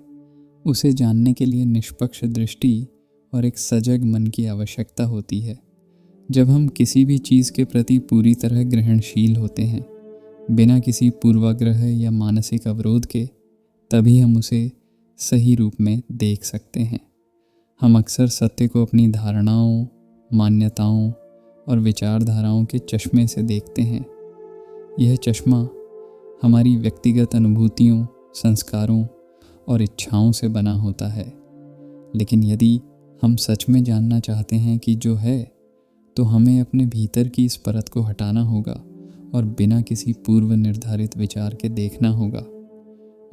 उसे जानने के लिए निष्पक्ष दृष्टि और एक सजग मन की आवश्यकता होती है। जब हम किसी भी चीज़ के प्रति पूरी तरह ग्रहणशील होते हैं, बिना किसी पूर्वाग्रह या मानसिक अवरोध के, तभी हम उसे सही रूप में देख सकते हैं। हम अक्सर सत्य को अपनी धारणाओं, मान्यताओं और विचारधाराओं के चश्मे से देखते हैं। यह चश्मा हमारी व्यक्तिगत अनुभूतियों, संस्कारों और इच्छाओं से बना होता है। लेकिन यदि हम सच में जानना चाहते हैं कि जो है, तो हमें अपने भीतर की इस परत को हटाना होगा और बिना किसी पूर्व निर्धारित विचार के देखना होगा।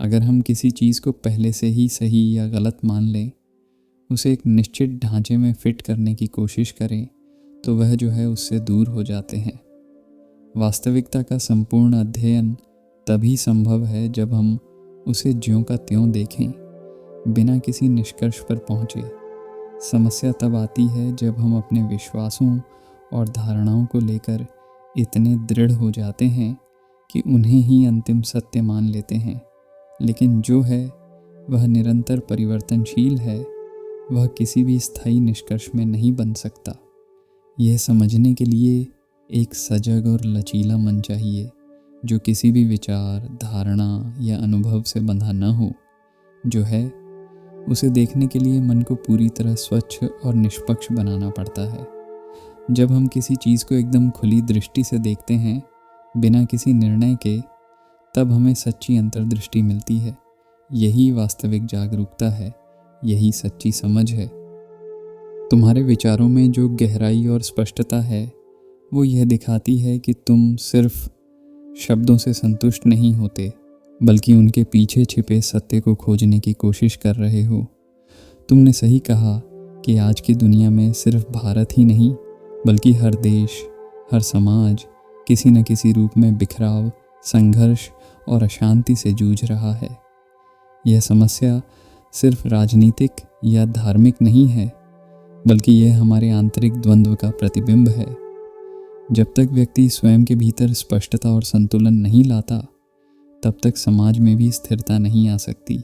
अगर हम किसी चीज़ को पहले से ही सही या गलत मान लें, उसे एक निश्चित ढांचे में फिट करने की कोशिश करें, तो वह जो है उससे दूर हो जाते हैं। वास्तविकता का संपूर्ण अध्ययन तभी संभव है जब हम उसे ज्यों का त्यों देखें, बिना किसी निष्कर्ष पर पहुँचे। समस्या तब आती है जब हम अपने विश्वासों और धारणाओं को लेकर इतने दृढ़ हो जाते हैं कि उन्हें ही अंतिम सत्य मान लेते हैं। लेकिन जो है वह निरंतर परिवर्तनशील है, वह किसी भी स्थायी निष्कर्ष में नहीं बन सकता। यह समझने के लिए एक सजग और लचीला मन चाहिए, जो किसी भी विचार, धारणा या अनुभव से बंधा न हो। जो है उसे देखने के लिए मन को पूरी तरह स्वच्छ और निष्पक्ष बनाना पड़ता है। जब हम किसी चीज़ को एकदम खुली दृष्टि से देखते हैं, बिना किसी निर्णय के, तब हमें सच्ची अंतर्दृष्टि मिलती है। यही वास्तविक जागरूकता है, यही सच्ची समझ है। तुम्हारे विचारों में जो गहराई और स्पष्टता है, वो यह दिखाती है कि तुम सिर्फ शब्दों से संतुष्ट नहीं होते, बल्कि उनके पीछे छिपे सत्य को खोजने की कोशिश कर रहे हो। तुमने सही कहा कि कि आज की दुनिया में सिर्फ भारत ही नहीं बल्कि हर देश, हर समाज किसी न किसी रूप में बिखराव, संघर्ष और अशांति से जूझ रहा है। यह समस्या सिर्फ राजनीतिक या धार्मिक नहीं है, बल्कि यह हमारे आंतरिक द्वंद्व का प्रतिबिंब है। जब तक व्यक्ति स्वयं के भीतर स्पष्टता और संतुलन नहीं लाता, तब तक समाज में भी स्थिरता नहीं आ सकती।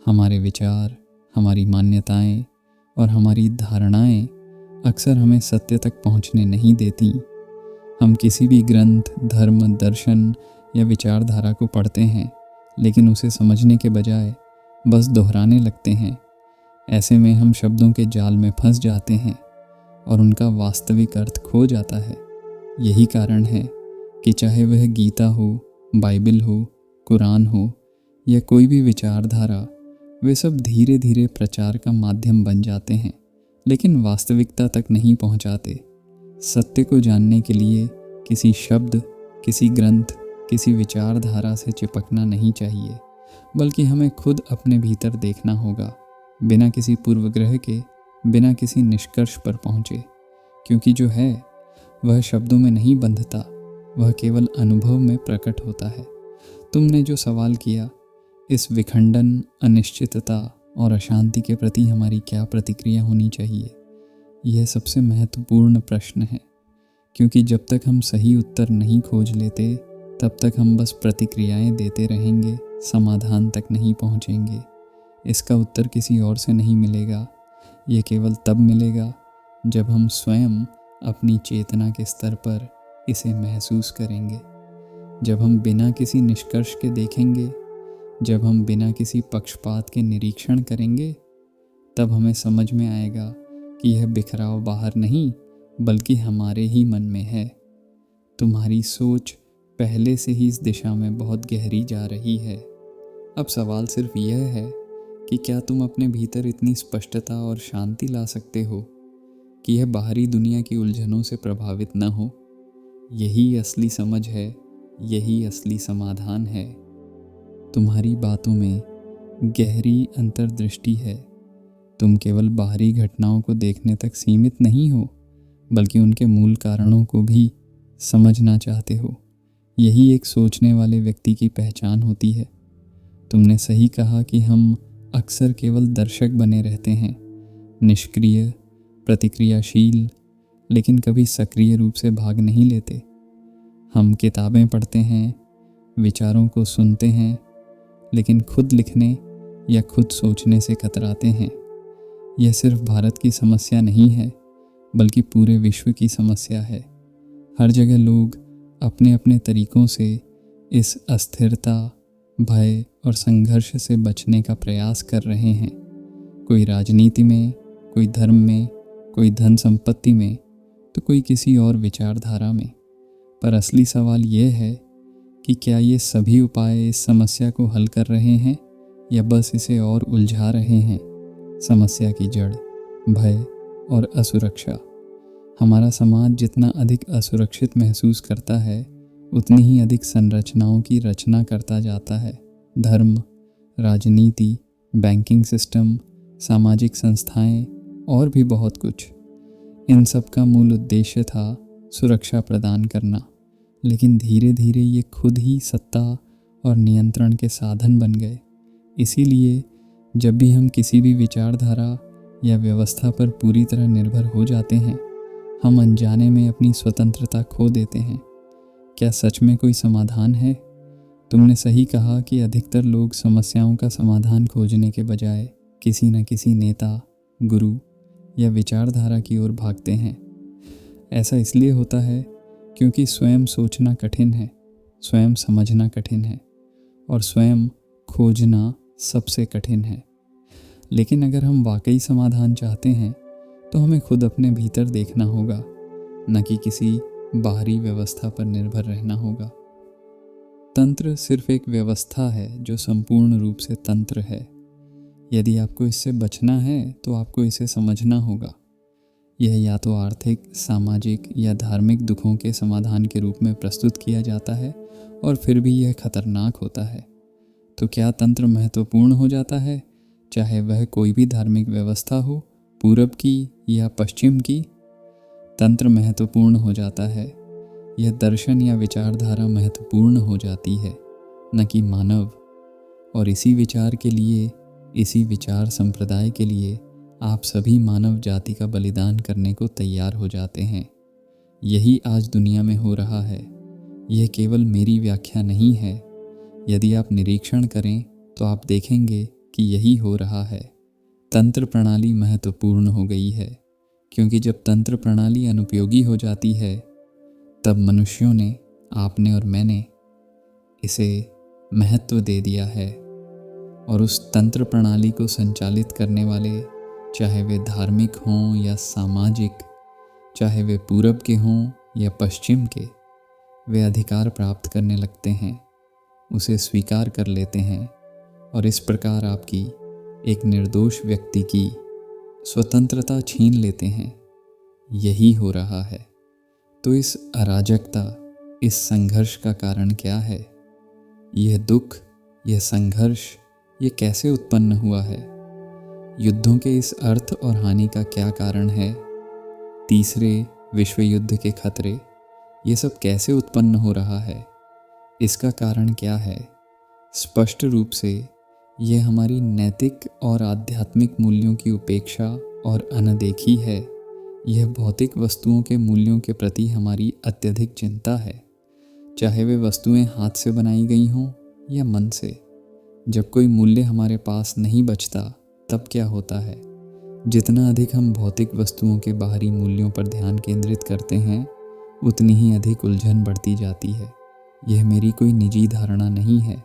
हमारे विचार, हमारी मान्यताएं और हमारी धारणाएं अक्सर हमें सत्य तक पहुंचने नहीं देती। हम किसी भी ग्रंथ, धर्म, दर्शन या विचारधारा को पढ़ते हैं, लेकिन उसे समझने के बजाय बस दोहराने लगते हैं। ऐसे में हम शब्दों के जाल में फंस जाते हैं और उनका वास्तविक अर्थ खो जाता है। यही कारण है कि चाहे वह गीता हो, बाइबल हो, कुरान हो या कोई भी विचारधारा, वे सब धीरे धीरे प्रचार का माध्यम बन जाते हैं, लेकिन वास्तविकता तक नहीं पहुंचाते। सत्य को जानने के लिए किसी शब्द, किसी ग्रंथ, किसी विचारधारा से चिपकना नहीं चाहिए, बल्कि हमें खुद अपने भीतर देखना होगा, बिना किसी पूर्वग्रह के, बिना किसी निष्कर्ष पर पहुँचे। क्योंकि जो है वह शब्दों में नहीं बंधता, वह केवल अनुभव में प्रकट होता है। तुमने जो सवाल किया, इस विखंडन, अनिश्चितता और अशांति के प्रति हमारी क्या प्रतिक्रिया होनी चाहिए, यह सबसे महत्वपूर्ण प्रश्न है। क्योंकि जब तक हम सही उत्तर नहीं खोज लेते, तब तक हम बस प्रतिक्रियाएं देते रहेंगे, समाधान तक नहीं पहुंचेंगे। इसका उत्तर किसी और से नहीं मिलेगा। ये केवल तब मिलेगा जब हम स्वयं अपनी चेतना के स्तर पर इसे महसूस करेंगे, जब हम बिना किसी निष्कर्ष के देखेंगे, जब हम बिना किसी पक्षपात के निरीक्षण करेंगे, तब हमें समझ में आएगा कि यह बिखराव बाहर नहीं बल्कि हमारे ही मन में है। तुम्हारी सोच पहले से ही इस दिशा में बहुत गहरी जा रही है। अब सवाल सिर्फ यह है कि क्या तुम अपने भीतर इतनी स्पष्टता और शांति ला सकते हो कि यह बाहरी दुनिया की उलझनों से प्रभावित न हो। यही असली समझ है, यही असली समाधान है। तुम्हारी बातों में गहरी अंतर्दृष्टि है। तुम केवल बाहरी घटनाओं को देखने तक सीमित नहीं हो, बल्कि उनके मूल कारणों को भी समझना चाहते हो। यही एक सोचने वाले व्यक्ति की पहचान होती है। तुमने सही कहा कि हम अक्सर केवल दर्शक बने रहते हैं, निष्क्रिय, प्रतिक्रियाशील, लेकिन कभी सक्रिय रूप से भाग नहीं लेते। हम किताबें पढ़ते हैं, विचारों को सुनते हैं, लेकिन खुद लिखने या खुद सोचने से कतराते हैं। यह सिर्फ भारत की समस्या नहीं है, बल्कि पूरे विश्व की समस्या है। हर जगह लोग अपने अपने तरीकों से इस अस्थिरता, भय और संघर्ष से बचने का प्रयास कर रहे हैं। कोई राजनीति में, कोई धर्म में, कोई धन संपत्ति में, तो कोई किसी और विचारधारा में। पर असली सवाल यह है कि क्या ये सभी उपाय इस समस्या को हल कर रहे हैं या बस इसे और उलझा रहे हैं। समस्या की जड़ भय और असुरक्षा। हमारा समाज जितना अधिक असुरक्षित महसूस करता है, उतनी ही अधिक संरचनाओं की रचना करता जाता है। धर्म, राजनीति, बैंकिंग सिस्टम, सामाजिक संस्थाएं और भी बहुत कुछ। इन सब का मूल उद्देश्य था सुरक्षा प्रदान करना, लेकिन धीरे धीरे ये खुद ही सत्ता और नियंत्रण के साधन बन गए। इसीलिए जब भी हम किसी भी विचारधारा या व्यवस्था पर पूरी तरह निर्भर हो जाते हैं, हम अनजाने में अपनी स्वतंत्रता खो देते हैं। क्या सच में कोई समाधान है? तुमने सही कहा कि अधिकतर लोग समस्याओं का समाधान खोजने के बजाय किसी न किसी नेता, गुरु या विचारधारा की ओर भागते हैं। ऐसा इसलिए होता है क्योंकि स्वयं सोचना कठिन है, स्वयं समझना कठिन है और स्वयं खोजना सबसे कठिन है। लेकिन अगर हम वाकई समाधान चाहते हैं तो हमें खुद अपने भीतर देखना होगा, न कि किसी बाहरी व्यवस्था पर निर्भर रहना होगा। तंत्र सिर्फ एक व्यवस्था है जो संपूर्ण रूप से तंत्र है। यदि आपको इससे बचना है तो आपको इसे समझना होगा। यह या तो आर्थिक, सामाजिक या धार्मिक दुखों के समाधान के रूप में प्रस्तुत किया जाता है और फिर भी यह खतरनाक होता है। तो क्या तंत्र महत्वपूर्ण हो जाता है, चाहे वह कोई भी धार्मिक व्यवस्था हो, पूरब की या पश्चिम की, तंत्र महत्वपूर्ण हो जाता है। यह दर्शन या विचारधारा महत्वपूर्ण हो जाती है, न कि मानव। और इसी विचार के लिए, इसी विचार संप्रदाय के लिए आप सभी मानव जाति का बलिदान करने को तैयार हो जाते हैं। यही आज दुनिया में हो रहा है। यह केवल मेरी व्याख्या नहीं है। यदि आप निरीक्षण करें तो आप देखेंगे कि यही हो रहा है। तंत्र प्रणाली महत्वपूर्ण हो गई है, क्योंकि जब तंत्र प्रणाली अनुपयोगी हो जाती है, तब मनुष्यों ने, आपने और मैंने इसे महत्व दे दिया है। और उस तंत्र प्रणाली को संचालित करने वाले, चाहे वे धार्मिक हों या सामाजिक, चाहे वे पूरब के हों या पश्चिम के, वे अधिकार प्राप्त करने लगते हैं, उसे स्वीकार कर लेते हैं और इस प्रकार आपकी, एक निर्दोष व्यक्ति की स्वतंत्रता छीन लेते हैं। यही हो रहा है। तो इस अराजकता, इस संघर्ष का कारण क्या है? यह दुख, यह संघर्ष, ये कैसे उत्पन्न हुआ है? युद्धों के इस अर्थ और हानि का क्या कारण है? तीसरे विश्व युद्ध के खतरे, ये सब कैसे उत्पन्न हो रहा है? इसका कारण क्या है? स्पष्ट रूप से यह हमारी नैतिक और आध्यात्मिक मूल्यों की उपेक्षा और अनदेखी है। यह भौतिक वस्तुओं के मूल्यों के प्रति हमारी अत्यधिक चिंता है, चाहे वे वस्तुएं हाथ से बनाई गई हों या मन से। जब कोई मूल्य हमारे पास नहीं बचता, तब क्या होता है? जितना अधिक हम भौतिक वस्तुओं के बाहरी मूल्यों पर ध्यान केंद्रित करते हैं, उतनी ही अधिक उलझन बढ़ती जाती है। यह मेरी कोई निजी धारणा नहीं है।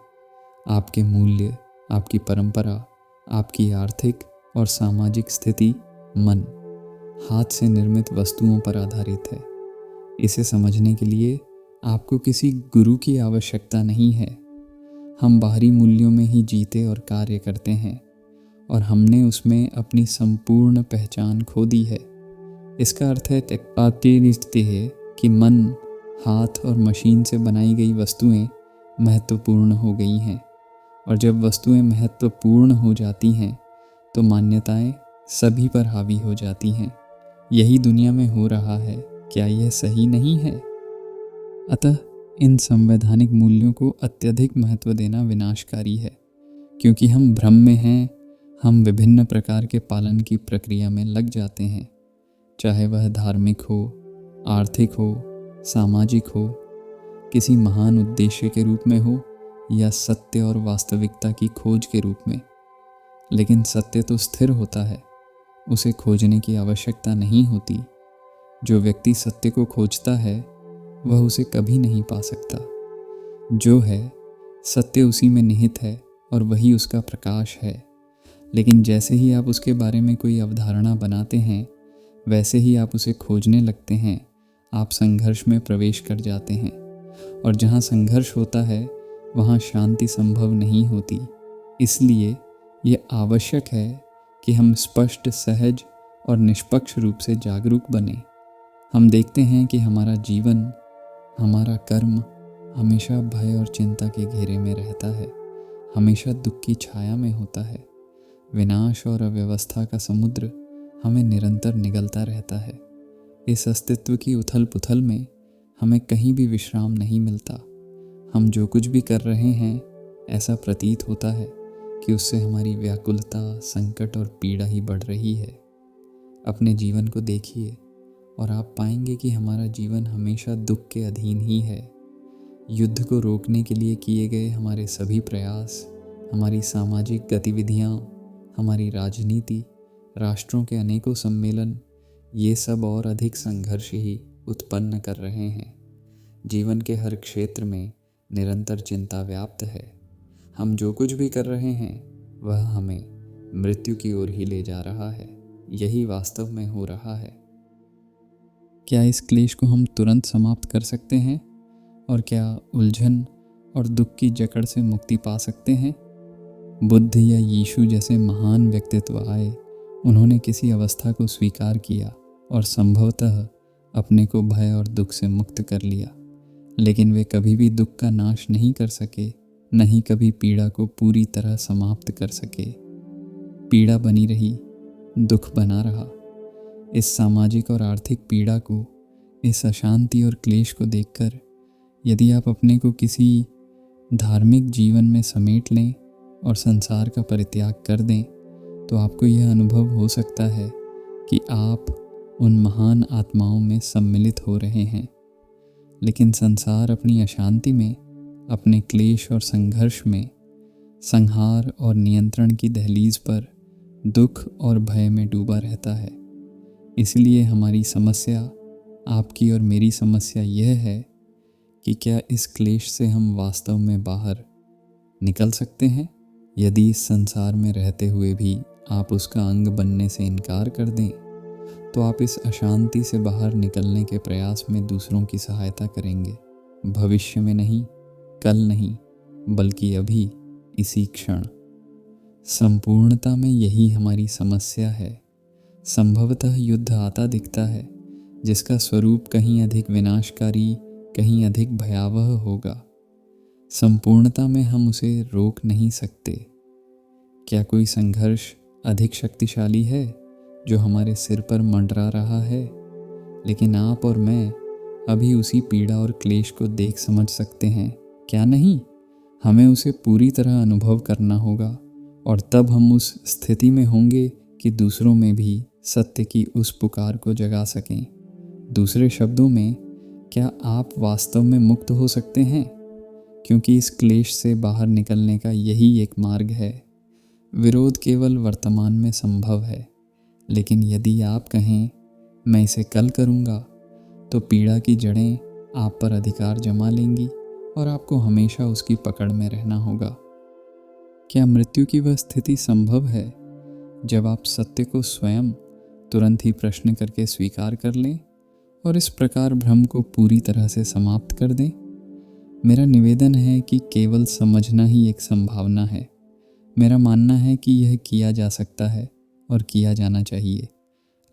आपके मूल्य, आपकी परंपरा, आपकी आर्थिक और सामाजिक स्थिति, मन, हाथ से निर्मित वस्तुओं पर आधारित है। इसे समझने के लिए आपको किसी गुरु की आवश्यकता नहीं है। हम बाहरी मूल्यों में ही जीते और कार्य करते हैं, और हमने उसमें अपनी संपूर्ण पहचान खो दी है। इसका अर्थ है कि मन, हाथ और मशीन से बनाई गई वस्तुएं महत्वपूर्ण हो गई हैं। और जब वस्तुएं महत्वपूर्ण हो जाती हैं, तो मान्यताएं सभी पर हावी हो जाती हैं। यही दुनिया में हो रहा है। क्या यह सही नहीं है? अतः इन संवैधानिक मूल्यों को अत्यधिक महत्व देना विनाशकारी है, क्योंकि हम भ्रम में हैं। हम विभिन्न प्रकार के पालन की प्रक्रिया में लग जाते हैं, चाहे वह धार्मिक हो, आर्थिक हो, सामाजिक हो, किसी महान उद्देश्य के रूप में हो या सत्य और वास्तविकता की खोज के रूप में। लेकिन सत्य तो स्थिर होता है, उसे खोजने की आवश्यकता नहीं होती। जो व्यक्ति सत्य को खोजता है, वह उसे कभी नहीं पा सकता। जो है, सत्य उसी में निहित है और वही उसका प्रकाश है। लेकिन जैसे ही आप उसके बारे में कोई अवधारणा बनाते हैं, वैसे ही आप उसे खोजने लगते हैं। आप संघर्ष में प्रवेश कर जाते हैं, और जहाँ संघर्ष होता है, वहाँ शांति संभव नहीं होती। इसलिए ये आवश्यक है कि हम स्पष्ट, सहज और निष्पक्ष रूप से जागरूक बने। हम देखते हैं कि हमारा जीवन, हमारा कर्म हमेशा भय और चिंता के घेरे में रहता है, हमेशा दुख की छाया में होता है। विनाश और अव्यवस्था का समुद्र हमें निरंतर निगलता रहता है। इस अस्तित्व की उथल पुथल में हमें कहीं भी विश्राम नहीं मिलता। हम जो कुछ भी कर रहे हैं, ऐसा प्रतीत होता है कि उससे हमारी व्याकुलता, संकट और पीड़ा ही बढ़ रही है। अपने जीवन को देखिए और आप पाएंगे कि हमारा जीवन हमेशा दुख के अधीन ही है। युद्ध को रोकने के लिए किए गए हमारे सभी प्रयास, हमारी सामाजिक गतिविधियाँ, हमारी राजनीति, राष्ट्रों के अनेकों सम्मेलन, ये सब और अधिक संघर्ष ही उत्पन्न कर रहे हैं। जीवन के हर क्षेत्र में निरंतर चिंता व्याप्त है। हम जो कुछ भी कर रहे हैं, वह हमें मृत्यु की ओर ही ले जा रहा है। यही वास्तव में हो रहा है। क्या इस क्लेश को हम तुरंत समाप्त कर सकते हैं? और क्या उलझन और दुख की जकड़ से मुक्ति पा सकते हैं? बुद्ध या यीशु जैसे महान व्यक्तित्व आए, उन्होंने किसी अवस्था को स्वीकार किया और संभवतः अपने को भय और दुख से मुक्त कर लिया। लेकिन वे कभी भी दुख का नाश नहीं कर सके, न ही कभी पीड़ा को पूरी तरह समाप्त कर सके। पीड़ा बनी रही, दुख बना रहा। इस सामाजिक और आर्थिक पीड़ा को, इस अशांति और क्लेश को देखकर यदि आप अपने को किसी धार्मिक जीवन में समेट लें और संसार का परित्याग कर दें, तो आपको यह अनुभव हो सकता है कि आप उन महान आत्माओं में सम्मिलित हो रहे हैं। लेकिन संसार अपनी अशांति में, अपने क्लेश और संघर्ष में, संहार और नियंत्रण की दहलीज पर दुख और भय में डूबा रहता है। इसलिए हमारी समस्या, आपकी और मेरी समस्या यह है कि क्या इस क्लेश से हम वास्तव में बाहर निकल सकते हैं? यदि इस संसार में रहते हुए भी आप उसका अंग बनने से इनकार कर दें, तो आप इस अशांति से बाहर निकलने के प्रयास में दूसरों की सहायता करेंगे। भविष्य में नहीं, कल नहीं, बल्कि अभी, इसी क्षण। संपूर्णता में यही हमारी समस्या है। संभवतः युद्ध आता दिखता है, जिसका स्वरूप कहीं अधिक विनाशकारी, कहीं अधिक भयावह होगा। संपूर्णता में हम उसे रोक नहीं सकते। क्या कोई संघर्ष अधिक शक्तिशाली है जो हमारे सिर पर मंडरा रहा है? लेकिन आप और मैं अभी उसी पीड़ा और क्लेश को देख समझ सकते हैं, क्या नहीं? हमें उसे पूरी तरह अनुभव करना होगा और तब हम उस स्थिति में होंगे कि दूसरों में भी सत्य की उस पुकार को जगा सकें। दूसरे शब्दों में, क्या आप वास्तव में मुक्त हो सकते हैं? क्योंकि इस क्लेश से बाहर निकलने का यही एक मार्ग है। विरोध केवल वर्तमान में संभव है, लेकिन यदि आप कहें मैं इसे कल करूँगा, तो पीड़ा की जड़ें आप पर अधिकार जमा लेंगी और आपको हमेशा उसकी पकड़ में रहना होगा। क्या मृत्यु की वह स्थिति संभव है जब आप सत्य को स्वयं तुरंत ही प्रश्न करके स्वीकार कर लें और इस प्रकार भ्रम को पूरी तरह से समाप्त कर दें? मेरा निवेदन है कि केवल समझना ही एक संभावना है। मेरा मानना है कि यह किया जा सकता है और किया जाना चाहिए,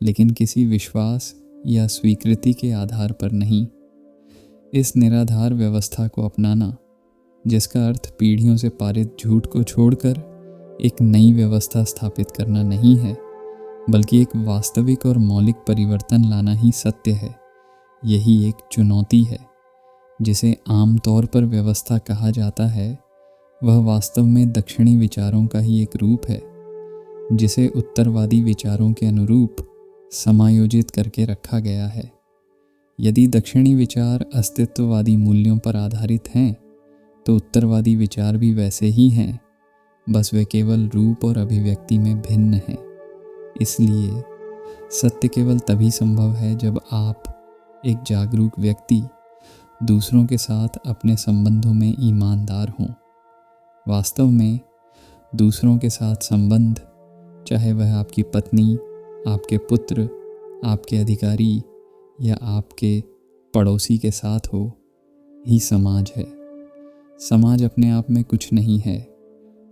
लेकिन किसी विश्वास या स्वीकृति के आधार पर नहीं। इस निराधार व्यवस्था को अपनाना, जिसका अर्थ पीढ़ियों से पारित झूठ को छोड़कर एक नई व्यवस्था स्थापित करना नहीं है, बल्कि एक वास्तविक और मौलिक परिवर्तन लाना ही सत्य है। यही एक चुनौती है। जिसे आमतौर पर व्यवस्था कहा जाता है, वह वास्तव में दक्षिणी विचारों का ही एक रूप है, जिसे उत्तरवादी विचारों के अनुरूप समायोजित करके रखा गया है। यदि दक्षिणी विचार अस्तित्ववादी मूल्यों पर आधारित हैं, तो उत्तरवादी विचार भी वैसे ही हैं, बस वे केवल रूप और अभिव्यक्ति में भिन्न हैं। इसलिए सत्य केवल तभी संभव है जब आप, एक जागरूक व्यक्ति, दूसरों के साथ अपने संबंधों में ईमानदार हों। वास्तव में दूसरों के साथ संबंध, चाहे वह आपकी पत्नी, आपके पुत्र, आपके अधिकारी या आपके पड़ोसी के साथ हो, ही समाज है। समाज अपने आप में कुछ नहीं है।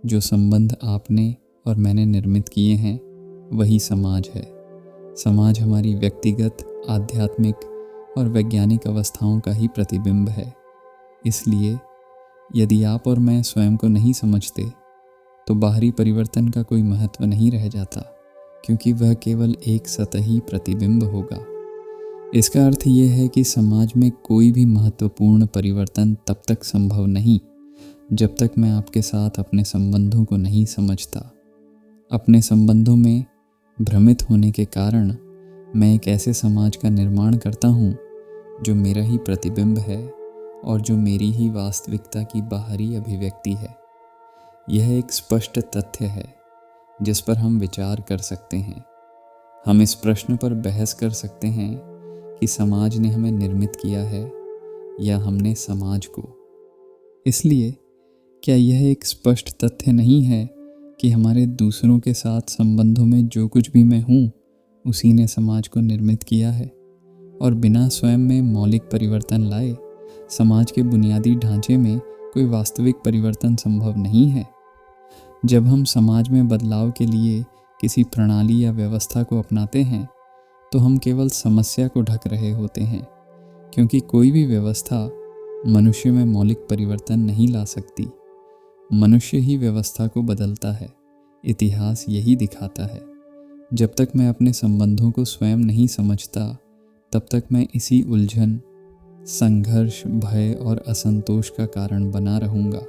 जो संबंध आपने और मैंने निर्मित किए हैं, वही समाज है। समाज हमारी व्यक्तिगत, आध्यात्मिक और वैज्ञानिक अवस्थाओं का ही प्रतिबिंब है। इसलिए यदि आप और मैं स्वयं को नहीं समझते, तो बाहरी परिवर्तन का कोई महत्व नहीं रह जाता, क्योंकि वह केवल एक सतही प्रतिबिंब होगा। इसका अर्थ यह है कि समाज में कोई भी महत्वपूर्ण परिवर्तन तब तक संभव नहीं जब तक मैं आपके साथ अपने संबंधों को नहीं समझता। अपने संबंधों में भ्रमित होने के कारण मैं एक ऐसे समाज का निर्माण करता हूँ जो मेरा ही प्रतिबिंब है और जो मेरी ही वास्तविकता की बाहरी अभिव्यक्ति है। यह एक स्पष्ट तथ्य है जिस पर हम विचार कर सकते हैं। हम इस प्रश्न पर बहस कर सकते हैं कि समाज ने हमें निर्मित किया है या हमने समाज को। इसलिए क्या यह एक स्पष्ट तथ्य नहीं है कि हमारे दूसरों के साथ संबंधों में जो कुछ भी मैं हूँ, उसी ने समाज को निर्मित किया है, और बिना स्वयं में मौलिक परिवर्तन लाए समाज के बुनियादी ढांचे में कोई वास्तविक परिवर्तन संभव नहीं है। जब हम समाज में बदलाव के लिए किसी प्रणाली या व्यवस्था को अपनाते हैं, तो हम केवल समस्या को ढक रहे होते हैं, क्योंकि कोई भी व्यवस्था मनुष्य में मौलिक परिवर्तन नहीं ला सकती। मनुष्य ही व्यवस्था को बदलता है। इतिहास यही दिखाता है। जब तक मैं अपने संबंधों को स्वयं नहीं समझता, तब तक मैं इसी उलझन, संघर्ष, भय और असंतोष का कारण बना रहूँगा।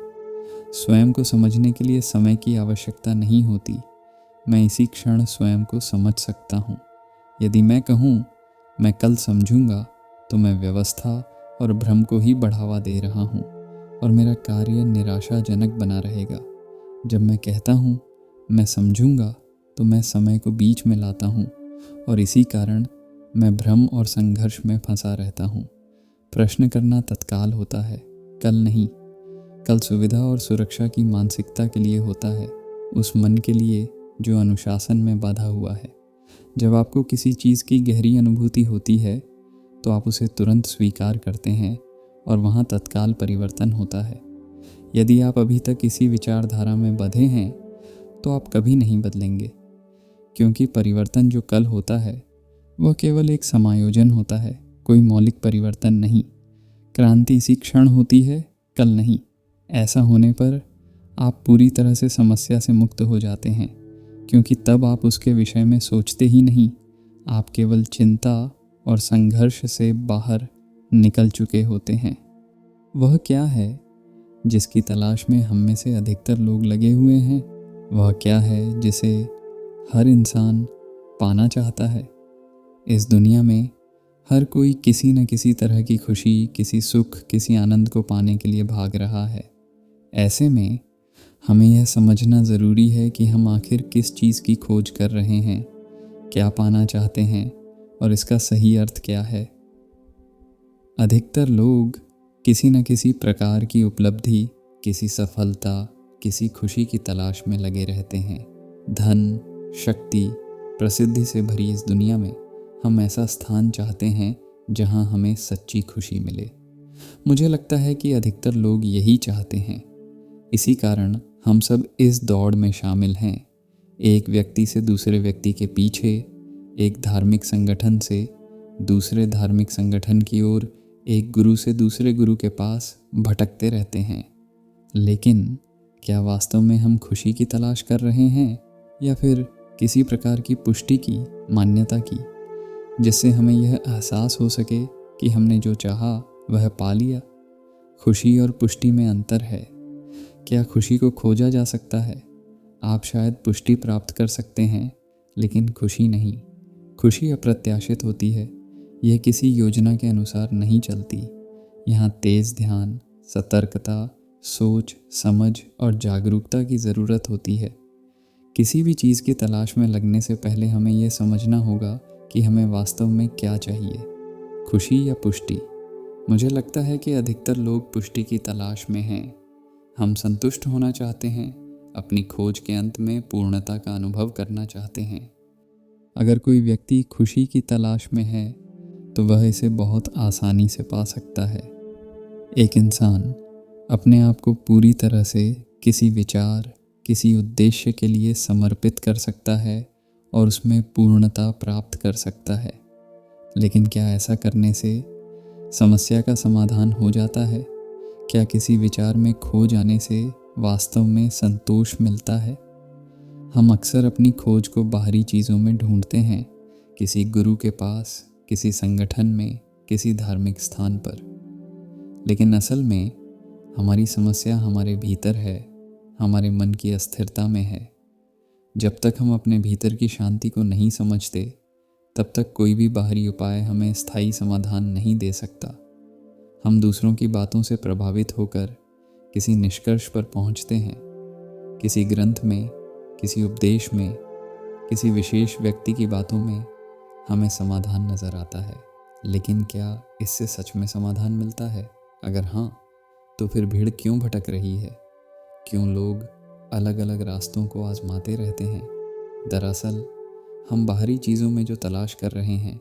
स्वयं को समझने के लिए समय की आवश्यकता नहीं होती। मैं इसी क्षण स्वयं को समझ सकता हूँ। यदि मैं कहूँ मैं कल समझूंगा, तो मैं व्यवस्था और भ्रम को ही बढ़ावा दे रहा हूँ और मेरा कार्य निराशाजनक बना रहेगा। जब मैं कहता हूँ मैं समझूंगा, तो मैं समय को बीच में लाता हूँ और इसी कारण मैं भ्रम और संघर्ष में फंसा रहता हूँ। प्रश्न करना तत्काल होता है, कल नहीं। कल सुविधा और सुरक्षा की मानसिकता के लिए होता है, उस मन के लिए जो अनुशासन में बाधा हुआ है। जब आपको किसी चीज़ की गहरी अनुभूति होती है, तो आप उसे तुरंत स्वीकार करते हैं और वहाँ तत्काल परिवर्तन होता है। यदि आप अभी तक इसी विचारधारा में बंधे हैं, तो आप कभी नहीं बदलेंगे, क्योंकि परिवर्तन जो कल होता है वह केवल एक समायोजन होता है, कोई मौलिक परिवर्तन नहीं। क्रांति इसी क्षण होती है, कल नहीं। ऐसा होने पर आप पूरी तरह से समस्या से मुक्त हो जाते हैं, क्योंकि तब आप उसके विषय में सोचते ही नहीं, आप केवल चिंता और संघर्ष से बाहर निकल चुके होते हैं। वह क्या है जिसकी तलाश में हम में से अधिकतर लोग लगे हुए हैं? वह क्या है जिसे हर इंसान पाना चाहता है? इस दुनिया में हर कोई किसी न किसी तरह की खुशी, किसी सुख, किसी आनंद को पाने के लिए भाग रहा है। ऐसे में हमें यह समझना ज़रूरी है कि हम आखिर किस चीज़ की खोज कर रहे हैं, क्या पाना चाहते हैं और इसका सही अर्थ क्या है। अधिकतर लोग किसी न किसी प्रकार की उपलब्धि, किसी सफलता, किसी खुशी की तलाश में लगे रहते हैं। धन, शक्ति, प्रसिद्धि से भरी इस दुनिया में हम ऐसा स्थान चाहते हैं जहां हमें सच्ची खुशी मिले। मुझे लगता है कि अधिकतर लोग यही चाहते हैं। इसी कारण हम सब इस दौड़ में शामिल हैं, एक व्यक्ति से दूसरे व्यक्ति के पीछे, एक धार्मिक संगठन से दूसरे धार्मिक संगठन की ओर, एक गुरु से दूसरे गुरु के पास भटकते रहते हैं। लेकिन क्या वास्तव में हम खुशी की तलाश कर रहे हैं, या फिर किसी प्रकार की पुष्टि की, मान्यता की, जिससे हमें यह एहसास हो सके कि हमने जो चाहा वह पा लिया? खुशी और पुष्टि में अंतर है। क्या खुशी को खोजा जा सकता है? आप शायद पुष्टि प्राप्त कर सकते हैं, लेकिन खुशी नहीं। खुशी अप्रत्याशित होती है, यह किसी योजना के अनुसार नहीं चलती। यहाँ तेज ध्यान, सतर्कता, सोच, समझ और जागरूकता की ज़रूरत होती है। किसी भी चीज़ की तलाश में लगने से पहले हमें यह समझना होगा कि हमें वास्तव में क्या चाहिए, खुशी या पुष्टि। मुझे लगता है कि अधिकतर लोग पुष्टि की तलाश में हैं। हम संतुष्ट होना चाहते हैं, अपनी खोज के अंत में पूर्णता का अनुभव करना चाहते हैं। अगर कोई व्यक्ति खुशी की तलाश में है, तो वह इसे बहुत आसानी से पा सकता है। एक इंसान अपने आप को पूरी तरह से किसी विचार, किसी उद्देश्य के लिए समर्पित कर सकता है और उसमें पूर्णता प्राप्त कर सकता है। लेकिन क्या ऐसा करने से समस्या का समाधान हो जाता है? क्या किसी विचार में खो जाने से वास्तव में संतोष मिलता है? हम अक्सर अपनी खोज को बाहरी चीज़ों में ढूंढते हैं, किसी गुरु के पास, किसी संगठन में, किसी धार्मिक स्थान पर। लेकिन असल में हमारी समस्या हमारे भीतर है, हमारे मन की अस्थिरता में है। जब तक हम अपने भीतर की शांति को नहीं समझते, तब तक कोई भी बाहरी उपाय हमें स्थायी समाधान नहीं दे सकता। हम दूसरों की बातों से प्रभावित होकर किसी निष्कर्ष पर पहुंचते हैं, किसी ग्रंथ में, किसी उपदेश में, किसी विशेष व्यक्ति की बातों में हमें समाधान नज़र आता है। लेकिन क्या इससे सच में समाधान मिलता है? अगर हाँ, तो फिर भीड़ क्यों भटक रही है? क्यों लोग अलग अलग रास्तों को आजमाते रहते हैं? दरअसल हम बाहरी चीज़ों में जो तलाश कर रहे हैं,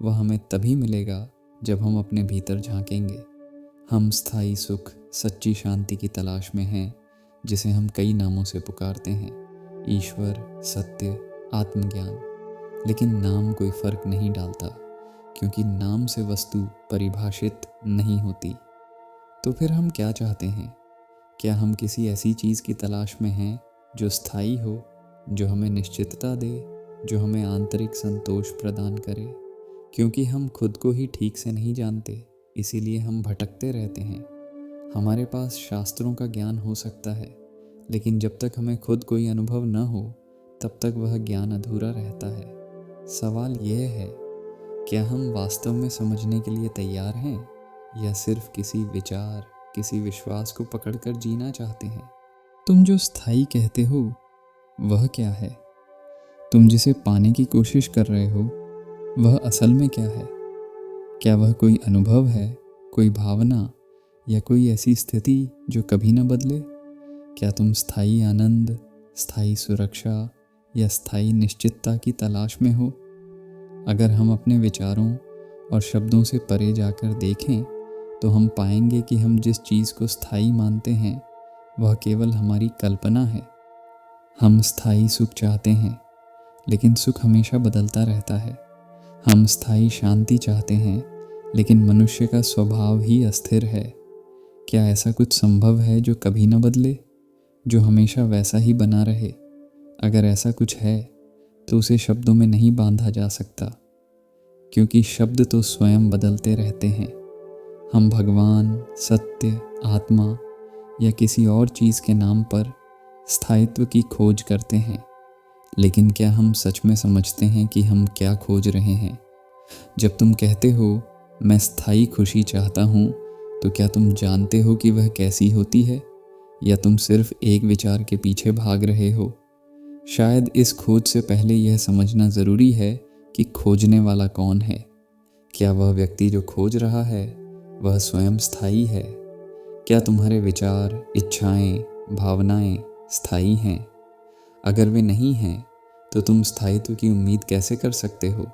वह हमें तभी मिलेगा जब हम अपने भीतर झांकेंगे। हम स्थायी सुख, सच्ची शांति की तलाश में हैं, जिसे हम कई नामों से पुकारते हैं, ईश्वर, सत्य, आत्मज्ञान। लेकिन नाम कोई फर्क नहीं डालता, क्योंकि नाम से वस्तु परिभाषित नहीं होती। तो फिर हम क्या चाहते हैं? क्या हम किसी ऐसी चीज़ की तलाश में हैं जो स्थायी हो, जो हमें निश्चितता दे, जो हमें आंतरिक संतोष प्रदान करे। क्योंकि हम खुद को ही ठीक से नहीं जानते, इसीलिए हम भटकते रहते हैं। हमारे पास शास्त्रों का ज्ञान हो सकता है, लेकिन जब तक हमें खुद कोई अनुभव न हो तब तक वह ज्ञान अधूरा रहता है। सवाल यह है, क्या हम वास्तव में समझने के लिए तैयार हैं, या सिर्फ किसी विचार, किसी विश्वास को पकड़कर जीना चाहते हैं? तुम जो स्थायी कहते हो वह क्या है? तुम जिसे पाने की कोशिश कर रहे हो वह असल में क्या है? क्या वह कोई अनुभव है, कोई भावना, या कोई ऐसी स्थिति जो कभी न बदले? क्या तुम स्थायी आनंद, स्थायी सुरक्षा या स्थायी निश्चितता की तलाश में हो? अगर हम अपने विचारों और शब्दों से परे जाकर देखें तो हम पाएंगे कि हम जिस चीज़ को स्थायी मानते हैं वह केवल हमारी कल्पना है। हम स्थायी सुख चाहते हैं, लेकिन सुख हमेशा बदलता रहता है। हम स्थायी शांति चाहते हैं, लेकिन मनुष्य का स्वभाव ही अस्थिर है। क्या ऐसा कुछ संभव है जो कभी न बदले, जो हमेशा वैसा ही बना रहे? अगर ऐसा कुछ है तो उसे शब्दों में नहीं बांधा जा सकता, क्योंकि शब्द तो स्वयं बदलते रहते हैं। हम भगवान, सत्य, आत्मा या किसी और चीज़ के नाम पर स्थायित्व की खोज करते हैं, लेकिन क्या हम सच में समझते हैं कि हम क्या खोज रहे हैं? जब तुम कहते हो मैं स्थायी खुशी चाहता हूँ, तो क्या तुम जानते हो कि वह कैसी होती है, या तुम सिर्फ एक विचार के पीछे भाग रहे हो? शायद इस खोज से पहले यह समझना ज़रूरी है कि खोजने वाला कौन है। क्या वह व्यक्ति जो खोज रहा है वह स्वयं स्थायी है? क्या तुम्हारे विचार, इच्छाएं, भावनाएं स्थायी हैं? अगर वे नहीं हैं तो तुम स्थायित्व की उम्मीद कैसे कर सकते हो?